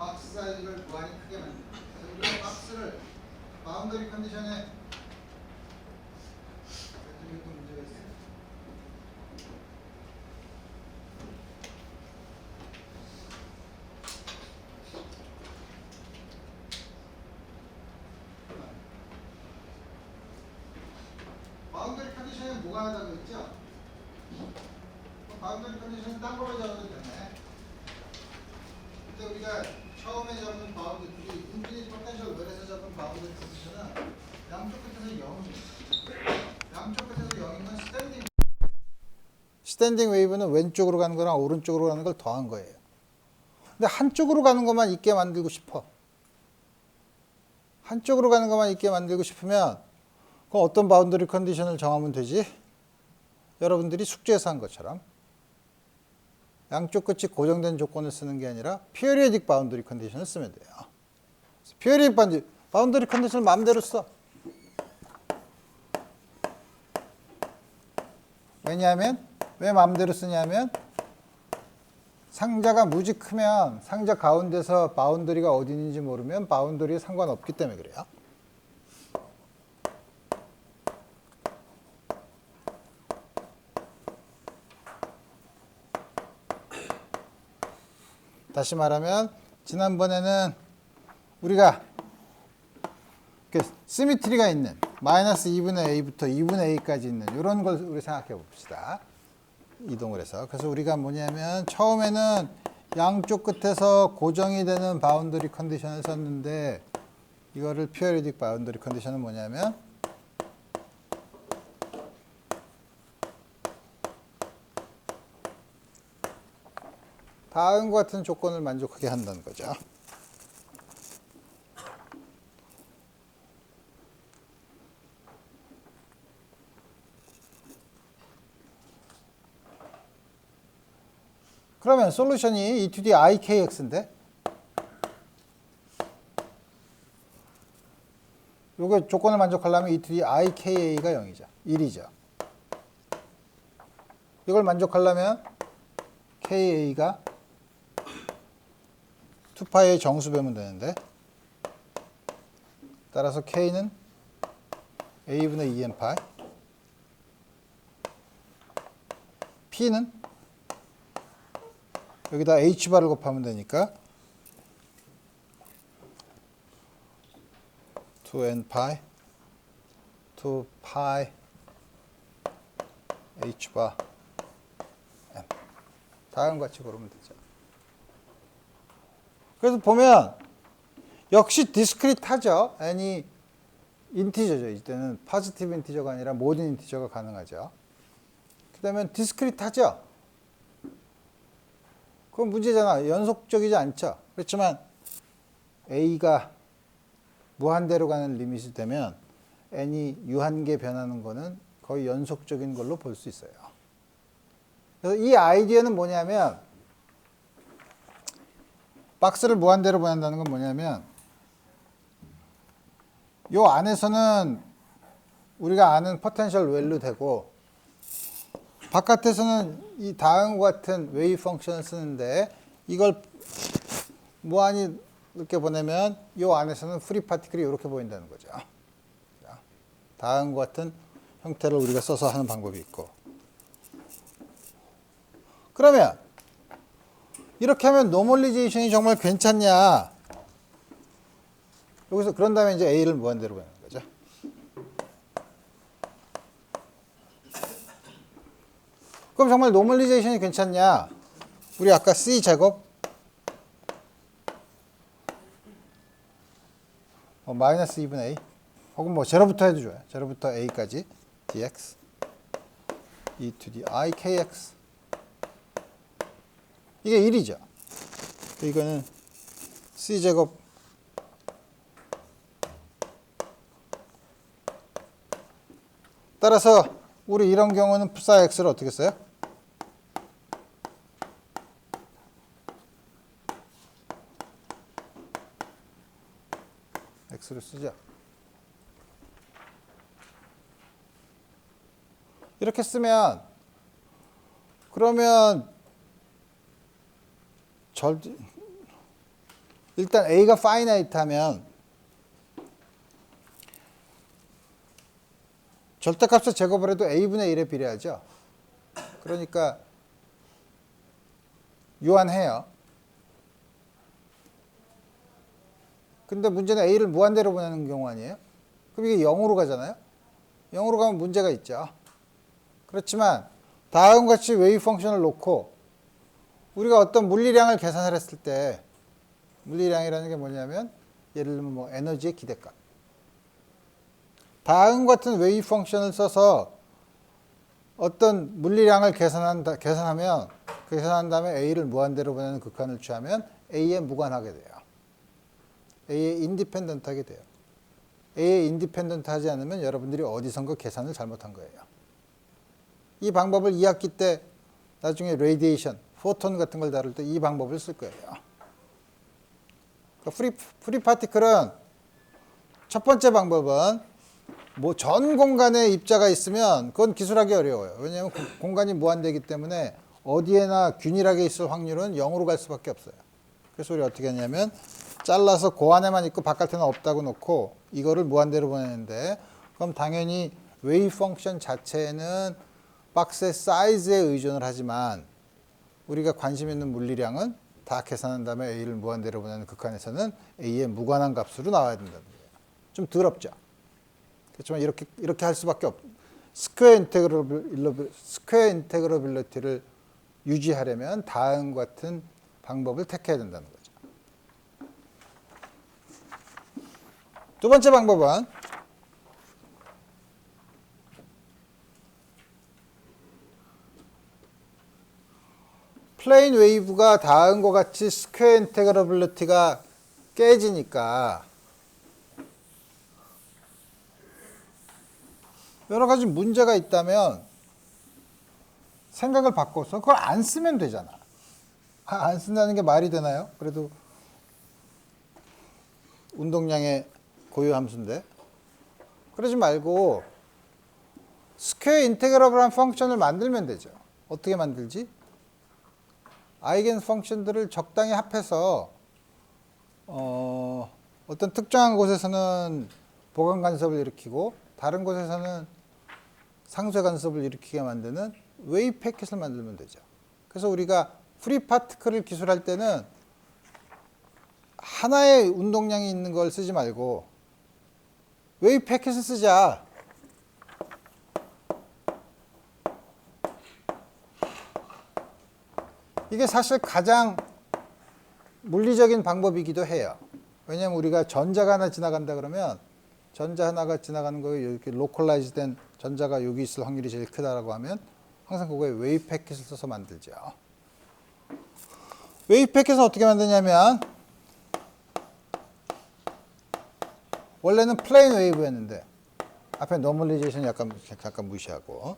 박스 사이즈를 무한히 크게 만듭니다. 우리가 박스를 바운더리 컨디션에 또 문제가 있어요. 바운더리 컨디션에 뭐가 하다고 했죠? 바운더리 컨디션은 딴 거로 잡아도 되네. 근데 우리가 처음에 잡은 바운더리, 인피니트 포텐셜 웰에서 잡은 바운더리 컨디션은 양쪽 끝에서 0이에요. 양쪽 끝에서 0인 건 스탠딩. 스탠딩 웨이브는 왼쪽으로 가는 거랑 오른쪽으로 가는 걸 더한 거예요. 근데 한쪽으로 가는 것만 있게 만들고 싶어. 한쪽으로 가는 것만 있게 만들고 싶으면 그럼 어떤 바운더리 컨디션을 정하면 되지? 여러분들이 숙제에서 한 것처럼 양쪽 끝이 고정된 조건을 쓰는 게 아니라 피어리어딕 바운더리 컨디션을 쓰면 돼요. 피어리어딕 바운더리 컨디션을 마음대로 써. 왜냐하면 왜 마음대로 쓰냐면 상자가 무지 크면 상자 가운데서 바운더리가 어디 있는지 모르면 바운더리에 상관없기 때문에 그래요. 다시 말하면 지난번에는 우리가 시미트리가 있는 마이너스 2분의 a부터 2분의 a까지 있는 이런 걸 우리 생각해 봅시다. 이동을 해서. 그래서 우리가 뭐냐면 처음에는 양쪽 끝에서 고정이 되는 바운더리 컨디션을 썼는데 이거를 피어리딕 바운더리 컨디션은 뭐냐면 다음과 같은 조건을 만족하게 한다는 거죠. 그러면 솔루션이 e to the ikx인데 요게 조건을 만족하려면 e to the ika가 0이죠. 1이죠. 이걸 만족하려면 ka가 2파이의 정수 배면 되는데 따라서 k는 a분의 2n파이 p는 여기다 h바를 곱하면 되니까 2n파이 2파이 h바 n 다음과 같이 고르면 되죠. 그래서 보면 역시 디스크리트하죠. n이 인티저죠. 이때는 포지티브 인티저가 아니라 모든 인티저가 가능하죠. 그다음에 디스크리트하죠. 그건 문제잖아. 연속적이지 않죠. 그렇지만 a가 무한대로 가는 리밋이 되면 n이 유한계 변하는 거는 거의 연속적인 걸로 볼 수 있어요. 그래서 이 아이디어는 뭐냐면 박스를 무한대로 보낸다는 건 뭐냐면 요 안에서는 우리가 아는 포텐셜 밸류 되고 바깥에서는 이 다음과 같은 웨이브 펑션을 쓰는데 이걸 무한히 이렇게 보내면 이 안에서는 프리 파티클이 이렇게 보인다는 거죠. 다음과 같은 형태를 우리가 써서 하는 방법이 있고 그러면 이렇게 하면 노멀리제이션이 정말 괜찮냐? 여기서 그런 다음에 이제 A를 무한대로 보내는 거죠. 그럼 정말 노멀리제이션이 괜찮냐? 우리 아까 C 제곱 마이너스 2분의 A 혹은 뭐 제로부터 해도 좋아요. 제로부터 A까지 dx e to the I kx 이게 1이죠. 이거는 C제곱 따라서 우리 이런 경우는 푸사 x를 어떻게 써요? x를 쓰죠. 이렇게 쓰면 그러면 일단 a가 파이나이트 하면 절대값을 제곱을 해도 a분의 1에 비례하죠. 그러니까 유한해요. 근데 문제는 a를 무한대로 보내는 경우 아니에요? 그럼 이게 0으로 가잖아요. 0으로 가면 문제가 있죠. 그렇지만 다음과 같이 웨이브 펑션을 놓고 우리가 어떤 물리량을 계산을 했을 때 물리량이라는 게 뭐냐면 예를 들면 뭐 에너지의 기대값. 다음 같은 웨이브 펑션을 써서 어떤 물리량을 계산하면 계산한 다음에 A를 무한대로 보내는 극한을 취하면 A에 무관하게 돼요. A에 인디펜던트하게 돼요. A에 인디펜던트 하지 않으면 여러분들이 어디선가 계산을 잘못한 거예요. 이 방법을 2학기 때 나중에 레디에이션, 포톤 같은 걸 다룰 때 이 방법을 쓸 거예요. 그러니까 프리 파티클은 첫 번째 방법은 뭐 전 공간에 입자가 있으면 그건 기술하기 어려워요. 왜냐하면 그 공간이 무한대이기 때문에 어디에나 균일하게 있을 확률은 0으로 갈 수밖에 없어요. 그래서 우리 어떻게 하냐면 잘라서 그 안에만 있고 바깥에는 없다고 놓고 이거를 무한대로 보내는데 그럼 당연히 웨이브 펑션 자체는 박스의 사이즈에 의존을 하지만 우리가 관심 있는 물리량은 다 계산한 다음에 A를 무한대로 보내는 극한에서는 A에 무관한 값으로 나와야 된다는 거예요. 좀 더럽죠. 그렇지만 이렇게 할 수밖에 없. 스퀘어 인테그러빌리티를 유지하려면 다음과 같은 방법을 택해야 된다는 거죠. 두 번째 방법은 플레인 웨이브가 다음과 같이 스퀘어 인테그러빌리티가 깨지니까 여러 가지 문제가 있다면 생각을 바꿔서 그걸 안 쓰면 되잖아. 안 쓴다는 게 말이 되나요? 그래도 운동량의 고유 함수인데. 그러지 말고 스퀘어 인테그러블한 펑션을 만들면 되죠. 어떻게 만들지? 아이겐 펑션들을 적당히 합해서 어떤 특정한 곳에서는 보강 간섭을 일으키고 다른 곳에서는 상쇄 간섭을 일으키게 만드는 웨이브 패킷을 만들면 되죠. 그래서 우리가 프리 파티클을 기술할 때는 하나의 운동량이 있는 걸 쓰지 말고 웨이브 패킷을 쓰자. 이게 사실 가장 물리적인 방법이기도 해요. 왜냐하면 우리가 전자가 하나 지나간다 그러면 전자 하나가 지나가는 거에 이렇게 로컬라이즈 된 전자가 여기 있을 확률이 제일 크다라고 하면 항상 그거에 웨이브 패킷을 써서 만들죠. 웨이브 패킷은 어떻게 만드냐면 원래는 플레인 웨이브였는데 앞에 노멀리제이션 약간 무시하고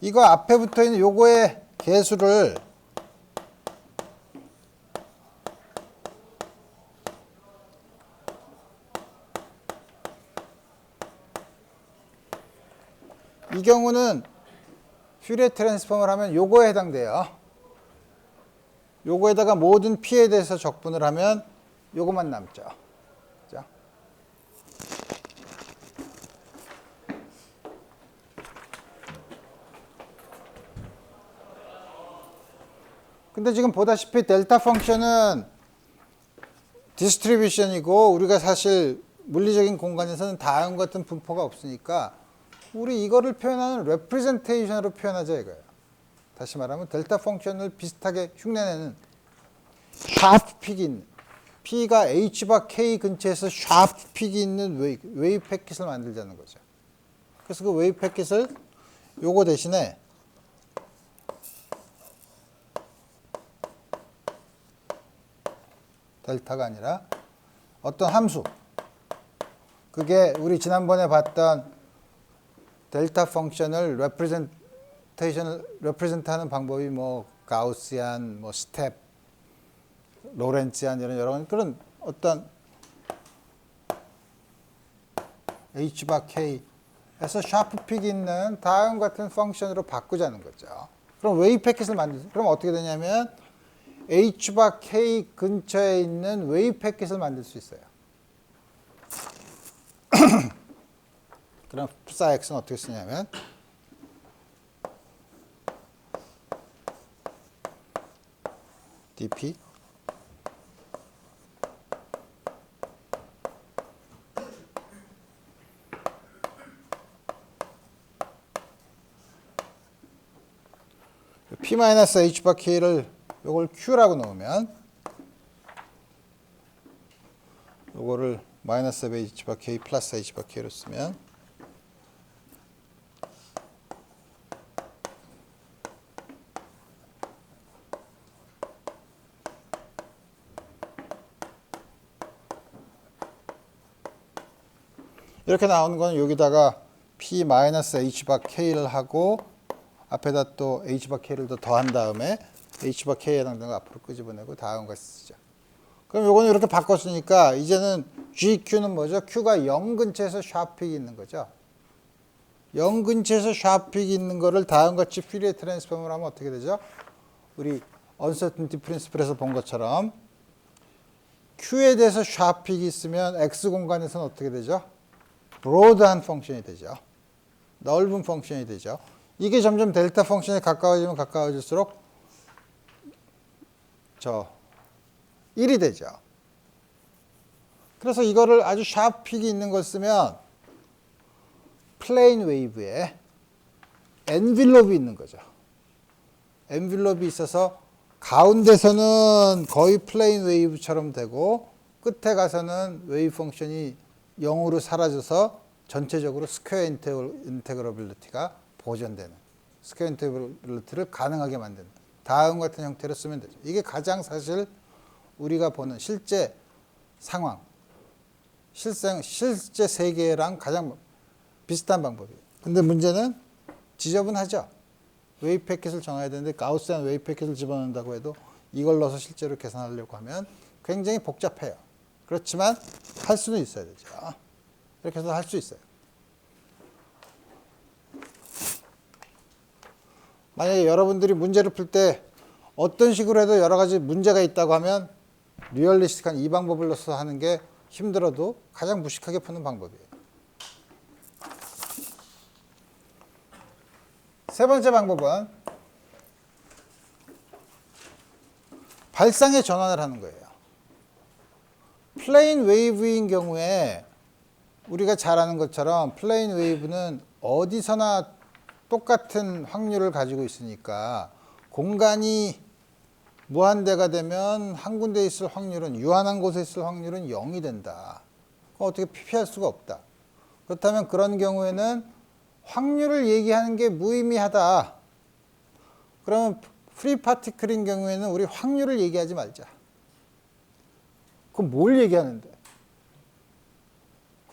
이거 앞에 붙어 있는 요거의 개수를 이 경우는 퓨리에 트랜스폼을 하면 요거에 해당돼요. 요거에다가 모든 P에 대해서 적분을 하면 요거만 남죠. 자. 근데 지금 보다시피 델타 펑션은 디스트리뷰션이고 우리가 사실 물리적인 공간에서는 다음과 같은 분포가 없으니까 우리 이거를 표현하는 레프레젠테이션으로 표현하자 이거예요. 다시 말하면 델타 펑션을 비슷하게 흉내내는 샤프 픽이 있는 P가 H바 K 근처에서 샤프 픽이 있는 웨이브 패킷을 만들자는 거죠. 그래서 그 웨이브 패킷을 요거 대신에 델타가 아니라 어떤 함수, 그게 우리 지난번에 봤던 델타 펑션을 레프레젠트하는 방법이 뭐 가우시안, 뭐 스텝, 로렌치안 이런 여러 그런 어떤 H바 K에서 샤프 픽이 있는 다음 같은 펑션으로 바꾸자는 거죠. 그럼 웨이브 패킷을 만들죠. 그럼 어떻게 되냐면 H바 K 근처에 있는 웨이브 패킷을 만들 수 있어요. 그럼 psi x는 어떻게 쓰냐면 dp p-h 바 k를 요걸 q라고 넣으면 요거를 마이너스 h 바 k 플러스 h 바 k로 쓰면 이렇게 나오는 건 여기다가 p-h 바 k를 하고 앞에다 또 h 바 k를 더 더한 다음에 h 바 k에 해당되는 거 앞으로 끄집어내고 다음 거 쓰죠. 그럼 요거는 이렇게 바꿨으니까 이제는 GQ는 뭐죠? Q가 0 근처에서 샤픽이 있는 거죠. 0 근처에서 샤픽이 있는 거를 다음 같이 퓨리에 트랜스폼을 하면 어떻게 되죠? 우리 언서튼티 프린시플에서 본 것처럼 Q에 대해서 샤픽이 있으면 X 공간에서는 어떻게 되죠? 브로드한 펑션이 되죠. 넓은 펑션이 되죠. 이게 점점 델타 펑션에 가까워지면 가까워질수록 1이 되죠. 그래서 이거를 아주 샤픽이 있는 걸 쓰면 플레인 웨이브에 엔빌롭이 있는 거죠. 엔빌롭이 있어서 가운데서는 거의 플레인 웨이브처럼 되고 끝에 가서는 웨이브 펑션이 0으로 사라져서 전체적으로 스퀘어 인테그러빌리티가 보존되는, 스퀘어 인테그러빌리티를 가능하게 만드는 다음 같은 형태로 쓰면 되죠. 이게 가장 사실 우리가 보는 실제 상황, 실제 세계랑 가장 비슷한 방법이에요. 근데 문제는 지저분하죠. 웨이브 패킷을 정해야 되는데 가우스한 웨이브 패킷을 집어넣는다고 해도 이걸 넣어서 실제로 계산하려고 하면 굉장히 복잡해요. 그렇지만 할 수는 있어야 되죠. 이렇게 해서 할 수 있어요. 만약에 여러분들이 문제를 풀 때 어떤 식으로 해도 여러 가지 문제가 있다고 하면 리얼리스틱한 이 방법을 넣어서 하는 게 힘들어도 가장 무식하게 푸는 방법이에요. 세 번째 방법은 발상의 전환을 하는 거예요. 플레인 웨이브인 경우에 우리가 잘 아는 것처럼 플레인 웨이브는 어디서나 똑같은 확률을 가지고 있으니까 공간이 무한대가 되면 한 군데 있을 확률은, 유한한 곳에 있을 확률은 0이 된다. 어떻게 피할 수가 없다. 그렇다면 그런 경우에는 확률을 얘기하는 게 무의미하다. 그러면 프리 파티클인 경우에는 우리 확률을 얘기하지 말자. 그럼 뭘 얘기하는데?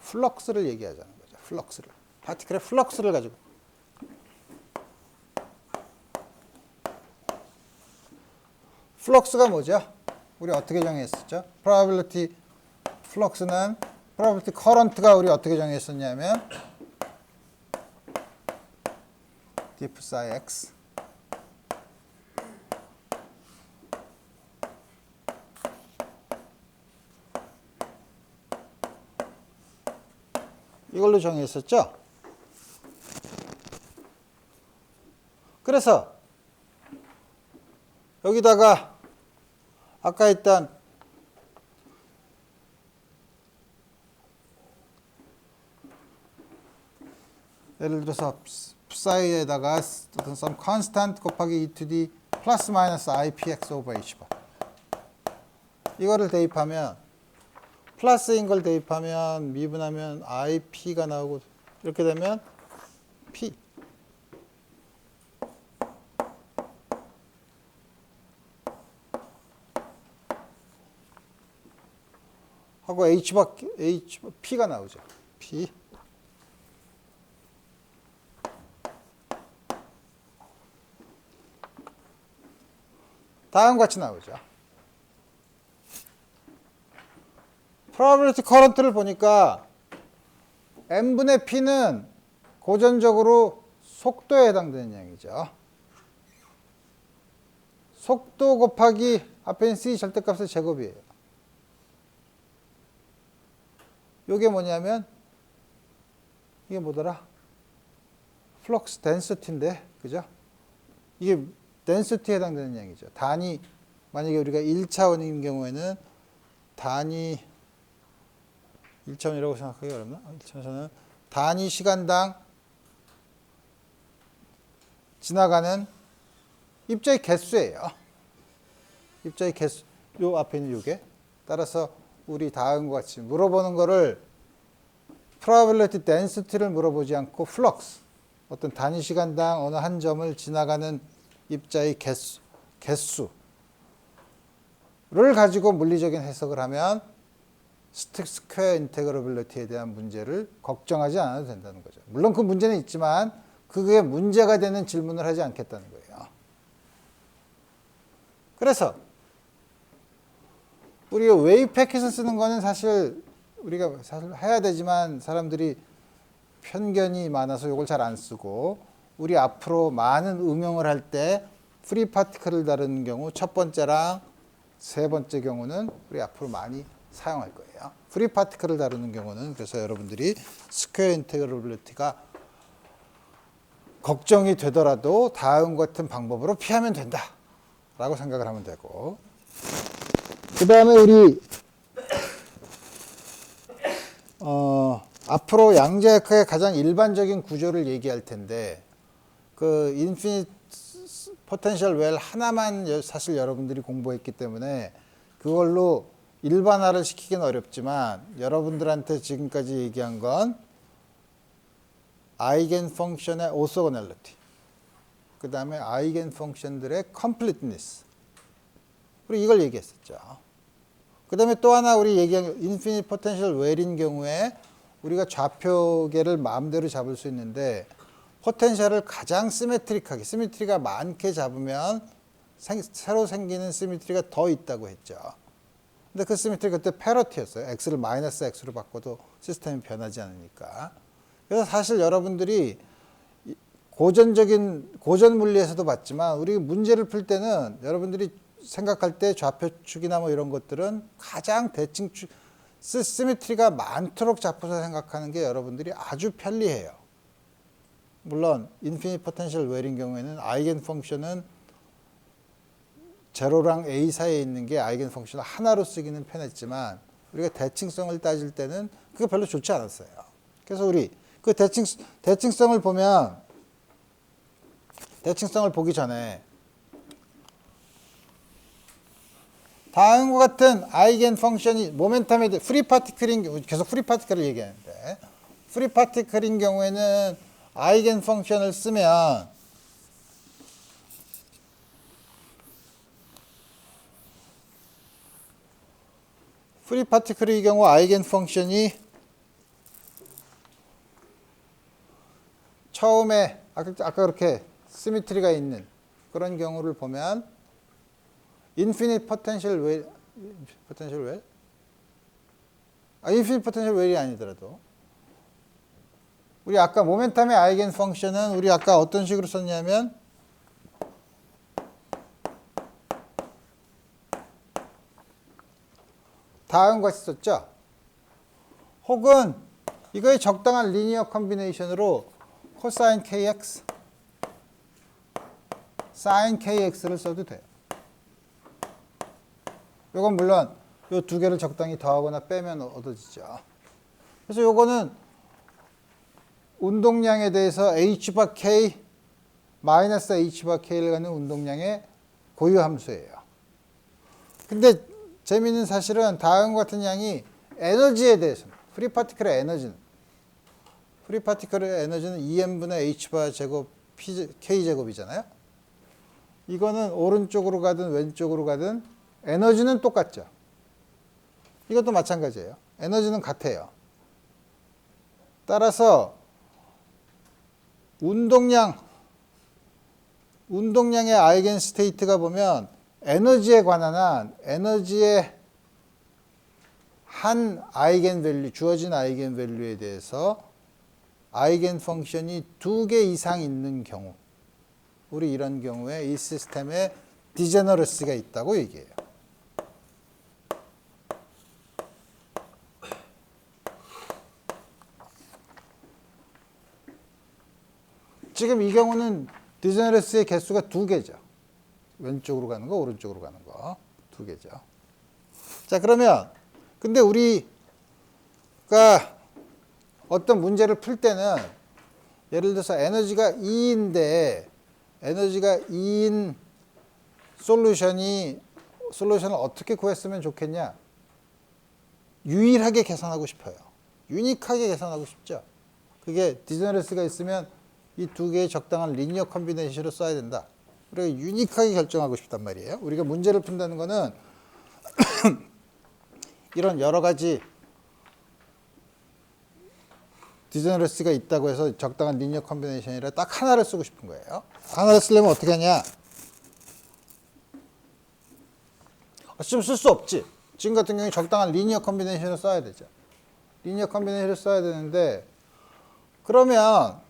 플럭스를 얘기하자는 거죠. 플럭스를. 파티클의 플럭스를 가지고. 플럭스가 뭐죠? 우리 어떻게 정했었죠? probability 플럭스는 probability current가 우리 어떻게 정했었냐면 diff psi x 이걸로 정했었죠? 그래서 여기다가 아까 했던 예를 들어서 psi에다가 어떤 some constant 곱하기 e to the 플러스 마이너스 ipx over hbar 이거를 대입하면 플러스인 걸 대입하면 미분하면 ip가 나오고 이렇게 되면 p 하고 p가 나오죠. p 다음과 같이 나오죠. probability current를 보니까 n분의 p는 고전적으로 속도에 해당되는 양이죠. 속도 곱하기 앞에 있는 c 절대값의 제곱이에요. 이게 뭐냐면 이게 뭐더라? 플럭스 덴시티인데 그죠? 이게 덴시티에 해당되는 양이죠. 단위 만약에 우리가 1차원인 경우에는 단위 1차원이라고 생각하기 어렵나? 1차원에서는 단위 시간당 지나가는 입자의 개수예요. 입자의 개수, 요 앞에 있는 요게. 따라서 우리 다음과 같이 물어보는 거를 probability density를 물어보지 않고 flux, 어떤 단위 시간당 어느 한 점을 지나가는 입자의 개수를 가지고 물리적인 해석을 하면 스퀘어 인테그러빌리티에 대한 문제를 걱정하지 않아도 된다는 거죠. 물론 그 문제는 있지만 그게 문제가 되는 질문을 하지 않겠다는 거예요. 그래서 우리가 웨이브 패킷을 쓰는 거는 사실 우리가 사실 해야 되지만 사람들이 편견이 많아서 이걸 잘 안 쓰고 우리 앞으로 많은 응용을 할 때 프리 파티클을 다루는 경우 첫 번째랑 세 번째 경우는 우리 앞으로 많이 사용할 거예요. 프리 파티클을 다루는 경우는 그래서 여러분들이 스퀘어 인테그러빌리티가 걱정이 되더라도 다음 같은 방법으로 피하면 된다라고 생각을 하면 되고 그 다음에 우리 앞으로 양자역학의 가장 일반적인 구조를 얘기할 텐데 그 인피니트 포텐셜 웰 하나만 사실 여러분들이 공부했기 때문에 그걸로 일반화를 시키기는 어렵지만 여러분들한테 지금까지 얘기한 건 아이겐 펑션의 오소고넬리티 그 다음에 아이겐 펑션들의 컴플리트니스 우리 이걸 얘기했었죠. 그 다음에 또 하나 우리 얘기한 인피니트 포텐셜 웰인 경우에 우리가 좌표계를 마음대로 잡을 수 있는데 포텐셜을 가장 시메트릭하게 시메트리가 많게 잡으면 새로 생기는 시메트리가 더 있다고 했죠. 근데 그 시메트리 그때 패러티였어요. x를 마이너스 x로 바꿔도 시스템이 변하지 않으니까. 그래서 사실 여러분들이 고전 물리에서도 봤지만 우리 문제를 풀 때는 여러분들이 생각할 때 좌표축이나 뭐 이런 것들은 가장 대칭축 시메트리가 많도록 잡고서 생각하는 게 여러분들이 아주 편리해요. 물론 인피니트 포텐셜 웰인 경우에는 아이겐 펑션은 제로랑 A 사이에 있는 게 아이겐 펑션을 하나로 쓰기는 편했지만 우리가 대칭성을 따질 때는 그게 별로 좋지 않았어요. 그래서 우리 그 대칭성을 보면 대칭성을 보기 전에 다음과 같은 아이겐 펑션이 모멘텀에 프리 파티클인 계속 프리 파티클을 얘기하는데 프리 파티클인 경우에는 아이겐 펑션을 쓰면 프리 파티클의 경우 아이겐 펑션이 처음에 아까 그렇게 시미트리가 있는 그런 경우를 보면 인피니트 포텐셜 웰 인피니트 포텐셜 웰이 아니더라도 우리 아까 모멘텀의 아이겐 펑션은 우리 아까 어떤 식으로 썼냐면 다음과 같이 썼죠. 혹은 이거의 적당한 리니어 컨비네이션으로 코사인 kx, 사인 kx를 써도 돼요. 이건 물론 이 두 개를 적당히 더하거나 빼면 얻어지죠. 그래서 요거는 운동량에 대해서 h 바 k 마이너스 h 바 k를 갖는 운동량의 고유 함수예요. 근데 재미있는 사실은 다음과 같은 양이 에너지에 대해서는 프리 파티클의 에너지는 프리파티클의 에너지는 2n분의 h바 제곱 k 제곱이잖아요. 이거는 오른쪽으로 가든 왼쪽으로 가든 에너지는 똑같죠. 이것도 마찬가지예요. 에너지는 같아요. 따라서 운동량의 아이겐 스테이트가 보면 에너지에 관한 한 에너지의 한 아이겐 밸류, 주어진 아이겐 밸류에 대해서 아이겐 펑션이 2개 이상 있는 경우, 우리 이런 경우에 이 시스템에 디제너러시가 있다고 얘기해요. 지금 이 경우는 디제너러시의 개수가 2개죠. 왼쪽으로 가는 거, 오른쪽으로 가는 거 2개죠. 자, 그러면 근데 우리가 어떤 문제를 풀 때는 예를 들어서 에너지가 2인데 에너지가 2인 솔루션을 어떻게 구했으면 좋겠냐? 유일하게 계산하고 싶어요. 유니크하게 계산하고 싶죠. 그게 디제너러스가 있으면 이 두 개의 적당한 리니어 컨비네이션으로 써야 된다. 그리고 유니크하게 결정하고 싶단 말이에요. 우리가 문제를 푼다는 거는 이런 여러 가지 디제너러시가 있다고 해서 적당한 리니어 컨비네이션이라 딱 하나를 쓰고 싶은 거예요. 하나를 쓰려면 어떻게 하냐? 지금 쓸 수 없지. 지금 같은 경우에 적당한 리니어 컨비네이션을 써야 되죠. 리니어 컨비네이션을 써야 되는데 그러면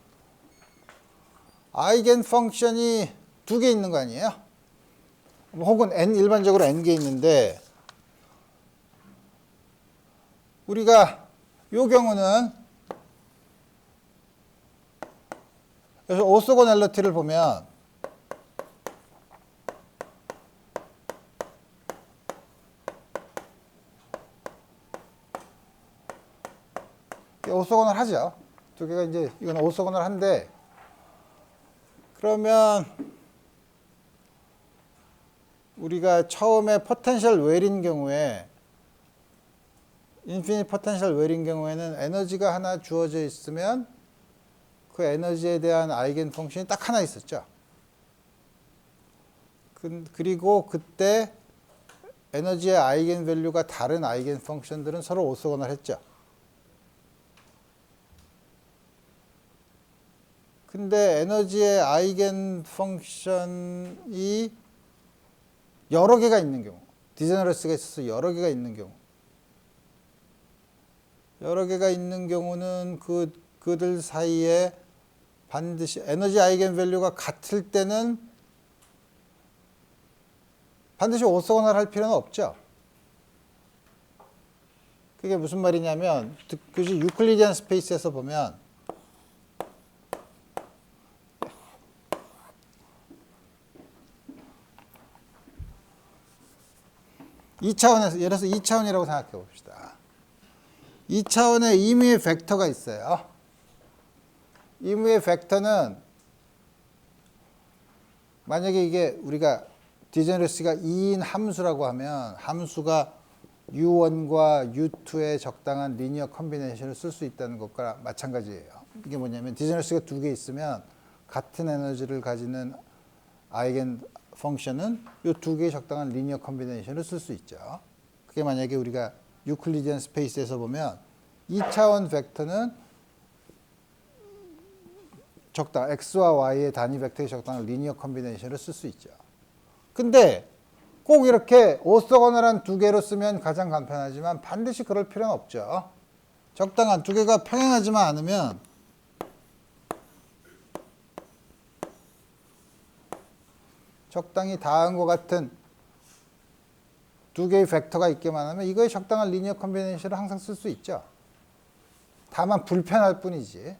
아이겐 펑션이 2개 있는 거 아니에요? 혹은 일반적으로 n개 있는데 우리가 이 경우는 그래서 오소고넬러티를 보면 오소고넬 하죠. 두 개가 이제 이건 오소고넬 한데 그러면 우리가 처음에 포텐셜 웰인 경우에 인피니트 포텐셜 웰인 경우에는 에너지가 하나 주어져 있으면 그 에너지에 대한 아이겐 펑션이 딱 하나 있었죠. 그리고 그때 에너지의 아이겐 밸류가 다른 아이겐 펑션들은 서로 오소고넬 했죠. 근데 에너지의 아이겐 펑션이 여러 개가 있는 경우, 디제너러스가 있어서 여러 개가 있는 경우는 그들 사이에 반드시 에너지 아이겐 밸류가 같을 때는 반드시 오소고넬 할 필요는 없죠. 그게 무슨 말이냐면 굳이 유클리디안 스페이스에서 보면 예를 들어서 2차원이라고 생각해 봅시다. 2차원에 임의의 벡터가 있어요. 임의의 벡터는 만약에 이게 우리가 디제너러시가 2인 함수라고 하면 함수가 U1과 U2의 적당한 리니어 컨비네이션을 쓸 수 있다는 것과 마찬가지예요. 이게 뭐냐면 디제너러시가 2개 있으면 같은 에너지를 가지는 아이겐 펑션은 이 2개의 적당한 리니어 컨비네이션을 쓸 수 있죠. 그게 만약에 우리가 유클리디안 스페이스에서 보면 2차원 벡터는 X와 Y의 단위 벡터의 적당한 리니어 컨비네이션을 쓸 수 있죠. 근데 꼭 이렇게 오소고넬한 2개로 쓰면 가장 간편하지만 반드시 그럴 필요는 없죠. 적당한 2개가 평행하지만 않으면 적당히 다음과 같은 2개의 벡터가 있기만 하면 이거에 적당한 리니어 컨비네이션을 항상 쓸 수 있죠. 다만 불편할 뿐이지.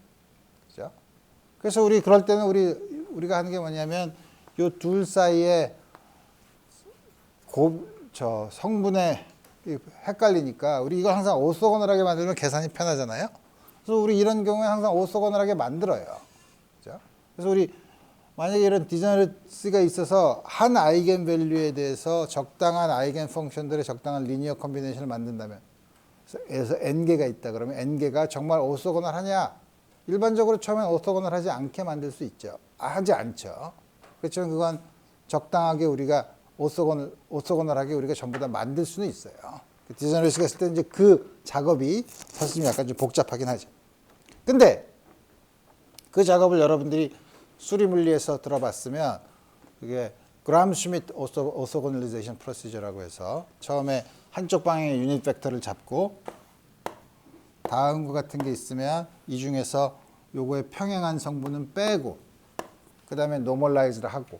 그죠? 그래서 그럴 때는 우리가 하는 게 뭐냐면 이 둘 사이에 저 성분에 헷갈리니까 우리 이걸 항상 오소고널하게 만들면 계산이 편하잖아요. 그래서 우리 이런 경우에 항상 오소고널하게 만들어요. 그죠? 그래서 우리 만약에 이런 디저너리스가 있어서 한 아이겐 밸류에 대해서 적당한 아이겐 펑션들의 적당한 리니어 컨비네이션을 만든다면, 그래서 n개가 있다 그러면 n개가 정말 오소고널하냐? 일반적으로 처음엔 오소고널하지 않게 만들 수 있죠. 하지 않죠. 그렇지만 그건 적당하게 우리가 오소고널하게 우리가 전부 다 만들 수는 있어요. 디저너리스가 있을 때 이제 그 작업이 사실 좀 약간 좀 복잡하긴 하죠. 근데 그 작업을 여러분들이 수리물리에서 들어봤으면 그게 그람 슈미트 오소고널리제이션 프로시저라고 해서 처음에 한쪽 방향의 유닛 벡터를 잡고 다음과 같은 게 있으면 이 중에서 요거의 평행한 성분은 빼고 그 다음에 노멀라이즈를 하고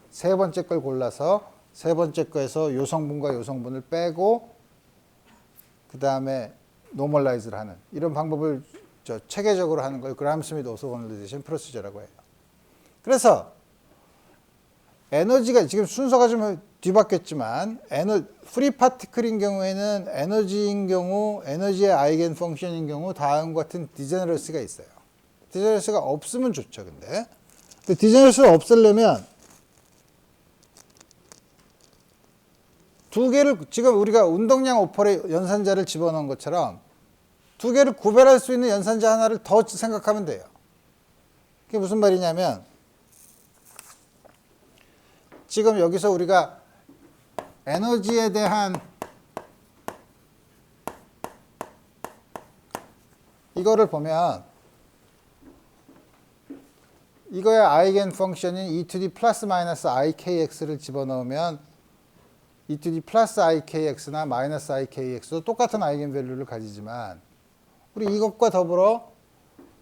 세 번째 걸 골라서 세 번째 거에서 요 성분과 요 성분을 빼고 그 다음에 노멀라이즈를 하는 이런 방법을 체계적으로 하는 걸 그람 스미트 오소고널리제이션 프로시저라고 해요. 그래서 에너지가 지금 순서가 좀 뒤바뀌었지만 프리 파티클인 경우에는 에너지인 경우 에너지의 아이겐 펑션인 경우 다음과 같은 디제너러스가 있어요. 디제너러스가 없으면 좋죠. 근데 디제너러스를 없애려면 두 개를 지금 우리가 운동량 연산자를 집어넣은 것처럼 두 개를 구별할 수 있는 연산자 하나를 더 생각하면 돼요. 그게 무슨 말이냐면 지금 여기서 우리가 에너지에 대한 이거를 보면 이거의 아이겐 펑션인 e to the 플러스 마이너스 ikx를 집어넣으면 e to the 플러스 ikx나 마이너스 ikx도 똑같은 아이겐 밸류를 가지지만 우리 이것과 더불어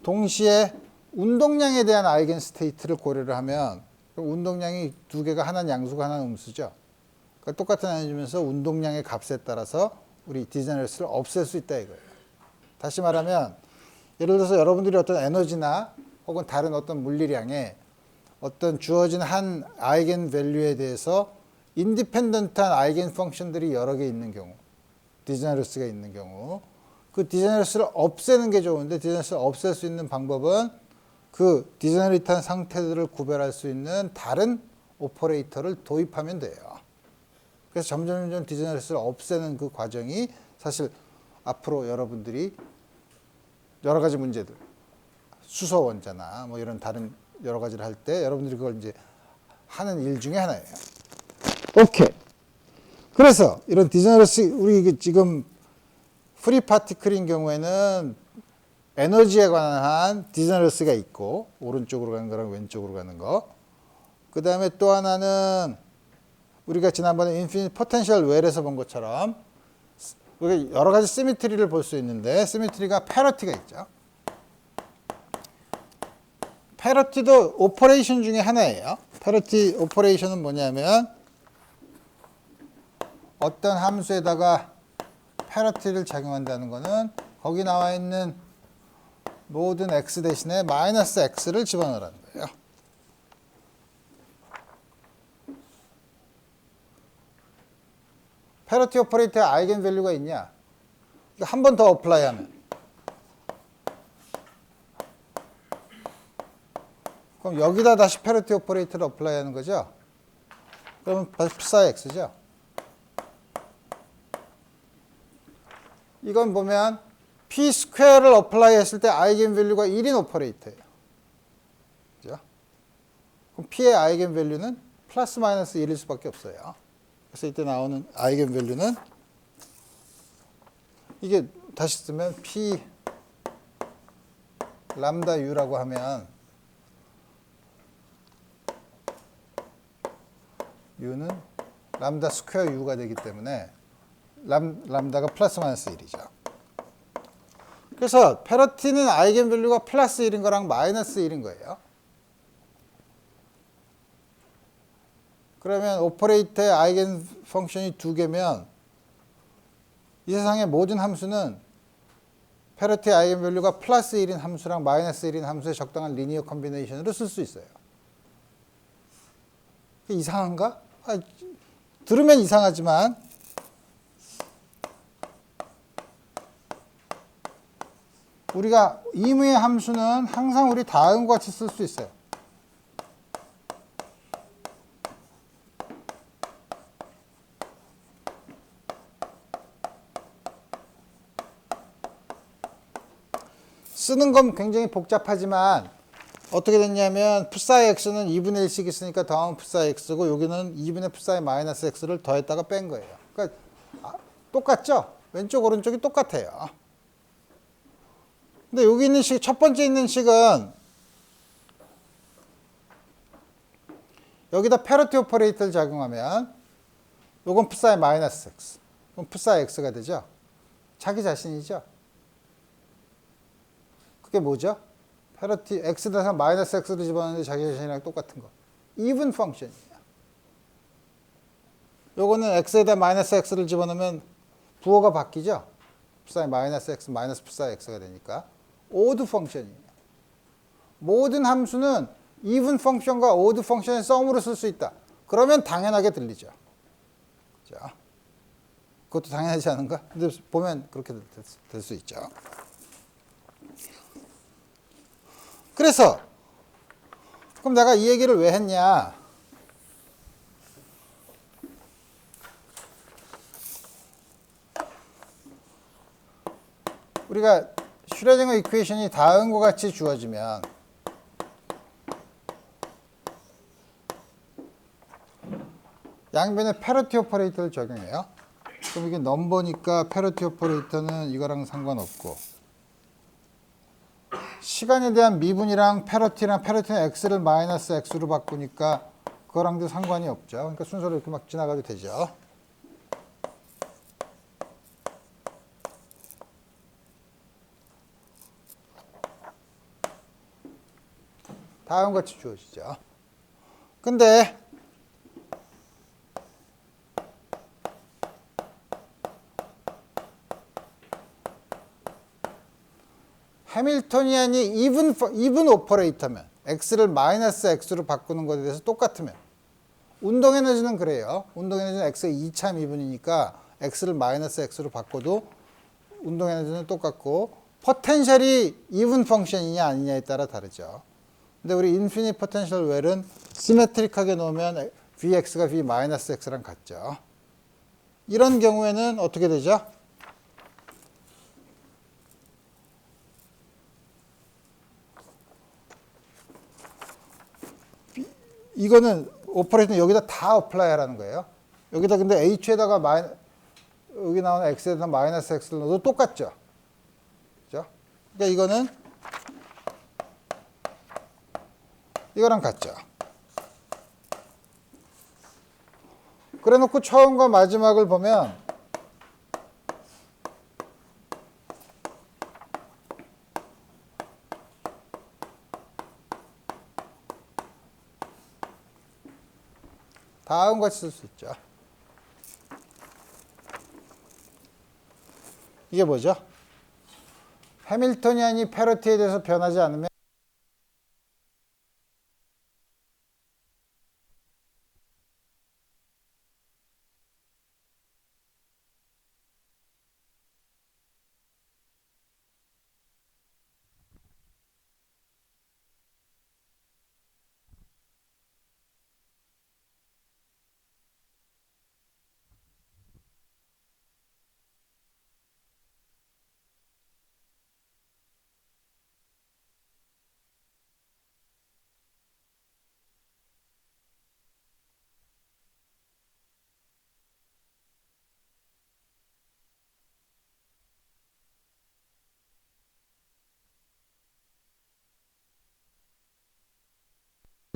동시에 운동량에 대한 아이겐 스테이트를 고려를 하면 운동량이 두 개가 하나는 양수고 하나는 음수죠. 그러니까 똑같은 에너지면서 운동량의 값에 따라서 우리 디제너러스를 없앨 수 있다 이거예요. 다시 말하면 예를 들어서 여러분들이 어떤 에너지나 혹은 다른 어떤 물리량에 어떤 주어진 한 아이겐 밸류에 대해서 인디펜던트한 아이겐 펑션들이 여러 개 있는 경우, 디제너러스가 있는 경우 그 디제너러스를 없애는 게 좋은데 디제너러스를 없앨 수 있는 방법은 그 디제너리트한 상태들을 구별할 수 있는 다른 오퍼레이터를 도입하면 돼요. 그래서 점점 디제너러스를 없애는 그 과정이 사실 앞으로 여러분들이 여러 가지 문제들, 수소 원자나 뭐 이런 다른 여러 가지를 할 때 여러분들이 그걸 이제 하는 일 중에 하나예요. 오케이. 그래서 이런 디제너러스 우리 지금 프리 파티클인 경우에는 에너지에 관한 디제너러스가 있고 오른쪽으로 가는 거랑 왼쪽으로 가는 거. 그 다음에 또 하나는 우리가 지난번에 인피니트 포텐셜 웰에서 본 것처럼 우리가 여러 가지 시미트리를 볼 수 있는데 시미트리가 패러티가 있죠. 패러티도 오퍼레이션 중에 하나예요. 패러티 오퍼레이션은 뭐냐면 어떤 함수에다가 패러티를 작용한다는 거는 거기 나와 있는 모든 x 대신에 마이너스 x를 집어넣으라는 거예요. 패러티 오퍼레이터에 아이겐 밸류가 있냐? 한 번 더 어플라이 하면 그럼 여기다 다시 패러티 오퍼레이터를 어플라이 하는 거죠? 그러면 플사이 x죠? 이건 보면 p 스퀘어를 어플라이 했을 때 아이겐 밸류가 1인 오퍼레이터예요. 그죠? 그럼 p의 아이겐 밸류는 플러스 마이너스 1일 수밖에 없어요. 그래서 이때 나오는 아이겐 밸류는 이게 다시 쓰면 p 람다 u라고 하면 u는 람다 스퀘어 u가 되기 때문에 람다가 플러스 마이너스 1이죠. 그래서 패러티는 아이겐 밸류가 플러스 1인 거랑 마이너스 1인 거예요. 그러면 오퍼레이터의 아이겐 펑션이 두 개면 이 세상의 모든 함수는 패러티의 아이겐 밸류가 플러스 1인 함수랑 마이너스 1인 함수의 적당한 리니어 컨비네이션으로 쓸 수 있어요. 이상한가? 들으면 이상하지만 우리가 임의 함수는 항상 우리 다음과 같이 쓸 수 있어요. 쓰는 건 굉장히 복잡하지만 어떻게 됐냐면 풋사이 x는 2분의 1씩 있으니까 더하면 풋사이 x고 여기는 2분의 풋사이 마이너스 x를 더했다가 뺀 거예요. 그러니까 똑같죠? 왼쪽 오른쪽이 똑같아요. 근데 여기 있는 식, 첫 번째 있는 식은 여기다 패러티 오퍼레이터를 작용하면 요건 풋사이 마이너스 x, 그럼 풋사이 x가 되죠? 자기 자신이죠? 그게 뭐죠? 패러티 x 대상 마이너스 x를 집어넣는데 자기 자신이랑 똑같은 거. even 펑션이에요. 요거는 x에다 마이너스 x를 집어넣으면 부호가 바뀌죠? 풋사이 마이너스 x 마이너스 풋사이 x가 되니까 odd 펑션이에요. 모든 함수는 even 펑션과 odd 펑션의 썸으로 쓸 수 있다. 그러면 당연하게 들리죠. 자, 그것도 당연하지 않은가? 근데 보면 그렇게 될 수 있죠. 그래서 그럼 내가 이 얘기를 왜 했냐? 우리가 슈레딩거 이퀘이션이 다음과 같이 주어지면 양변에 패러티 오퍼레이터를 적용해요. 그럼 이게 넘버니까 패러티 오퍼레이터는 이거랑 상관없고 시간에 대한 미분이랑 패러티는 x를 마이너스 x로 바꾸니까 그거랑도 상관이 없죠. 그러니까 순서로 이렇게 막 지나가도 되죠. 다음과 같이 주어지죠. 근데 해밀토니안이 even 오퍼레이터면 x를 마이너스 x로 바꾸는 것에 대해서 똑같으면 운동 에너지는 그래요. 운동 에너지는 x의 2차 미분이니까 x를 마이너스 x로 바꿔도 운동 에너지는 똑같고 포텐셜이 even 펑션이냐 아니냐에 따라 다르죠. 근데 우리 인피니트 포텐셜 웰은 시메트릭하게 놓으면 vx가 v 마이너스 x랑 같죠. 이런 경우에는 어떻게 되죠? 이거는 오퍼레이터는 여기다 다 어플라이 하라는 거예요. 여기다 근데 h에다가 여기 나오는 x에다 마이너스 x를 넣어도 똑같죠. 그죠? 그러니까 이거는 이거랑 같죠. 그래 놓고 처음과 마지막을 보면 다음과 같이 쓸 수 있죠. 이게 뭐죠? 해밀토니안이 패러티에 대해서 변하지 않으면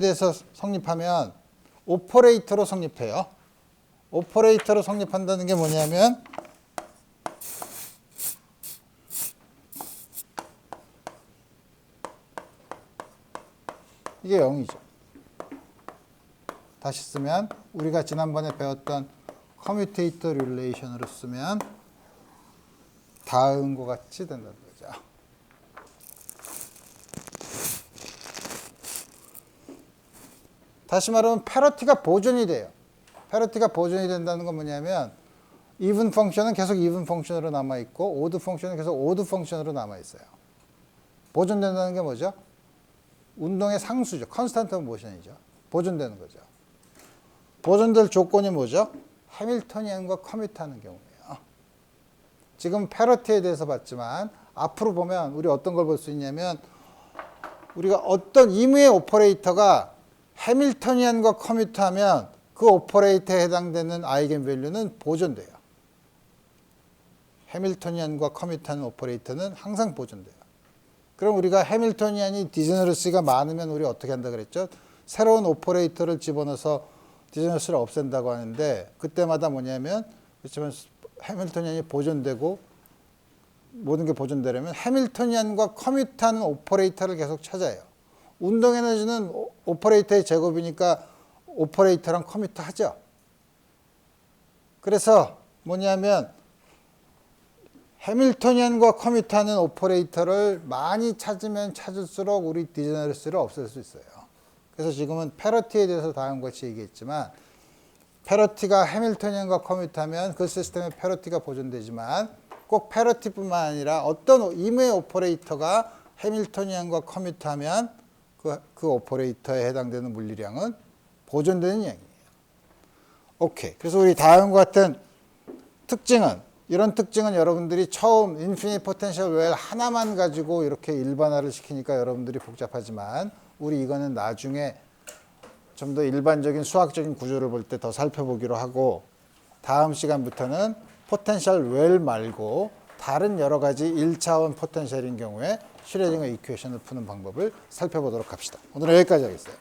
대해서 성립하면 오퍼레이터로 성립해요. 오퍼레이터로 성립한다는 게 뭐냐면 이게 0이죠. 다시 쓰면 우리가 지난번에 배웠던 커뮤테이터 릴레이션으로 쓰면 다음과 같이 된다는 거죠. 다시 말하면 패러티가 보존이 돼요. 패러티가 보존이 된다는 건 뭐냐면 even 펑션은 계속 even 펑션으로 남아있고 odd 펑션은 계속 odd 펑션으로 남아있어요. 보존된다는 게 뭐죠? 운동의 상수죠. 컨스탄트 모션이죠. 보존되는 거죠. 보존될 조건이 뭐죠? 해밀토니안과 커뮤트하는 경우예요. 지금 패러티에 대해서 봤지만 앞으로 보면 우리 어떤 걸 볼 수 있냐면 우리가 어떤 임의의 오퍼레이터가 해밀토니안과 커뮤트하면 그 오퍼레이터에 해당되는 아이겐 밸류는 보존돼요. 해밀토니안과 커뮤트하는 오퍼레이터는 항상 보존돼요. 그럼 우리가 해밀토니안이 디제너러시가 많으면 우리 어떻게 한다 그랬죠? 새로운 오퍼레이터를 집어넣어서 디제너러시를 없앤다고 하는데 그때마다 뭐냐면 그렇지만 해밀토니안이 보존되고 모든 게 보존되려면 해밀토니안과 커뮤트하는 오퍼레이터를 계속 찾아요. 운동 에너지는 오퍼레이터의 제곱이니까 오퍼레이터랑 커뮤트 하죠. 그래서 뭐냐면 해밀토니안과 커뮤트하는 오퍼레이터를 많이 찾으면 찾을수록 우리 디제너러시를 없앨 수 있어요. 그래서 지금은 패러티에 대해서 다음과 같이 얘기했지만 패러티가 해밀토니안과 커뮤트하면 그 시스템의 패러티가 보존되지만 꼭 패러티뿐만 아니라 어떤 임의 오퍼레이터가 해밀토니안과 커뮤트하면 그 오퍼레이터에 해당되는 물리량은 보존되는 양이에요. 오케이. 그래서 우리 다음과 같은 특징은 이런 특징은 여러분들이 처음 인피니트 포텐셜 웰 하나만 가지고 이렇게 일반화를 시키니까 여러분들이 복잡하지만 우리 이거는 나중에 좀 더 일반적인 수학적인 구조를 볼 때 더 살펴보기로 하고 다음 시간부터는 포텐셜 웰 말고 다른 여러 가지 1차원 포텐셜인 경우에 슈레딩거 이퀘이션을 푸는 방법을 살펴보도록 합시다. 오늘은 여기까지 하겠어요.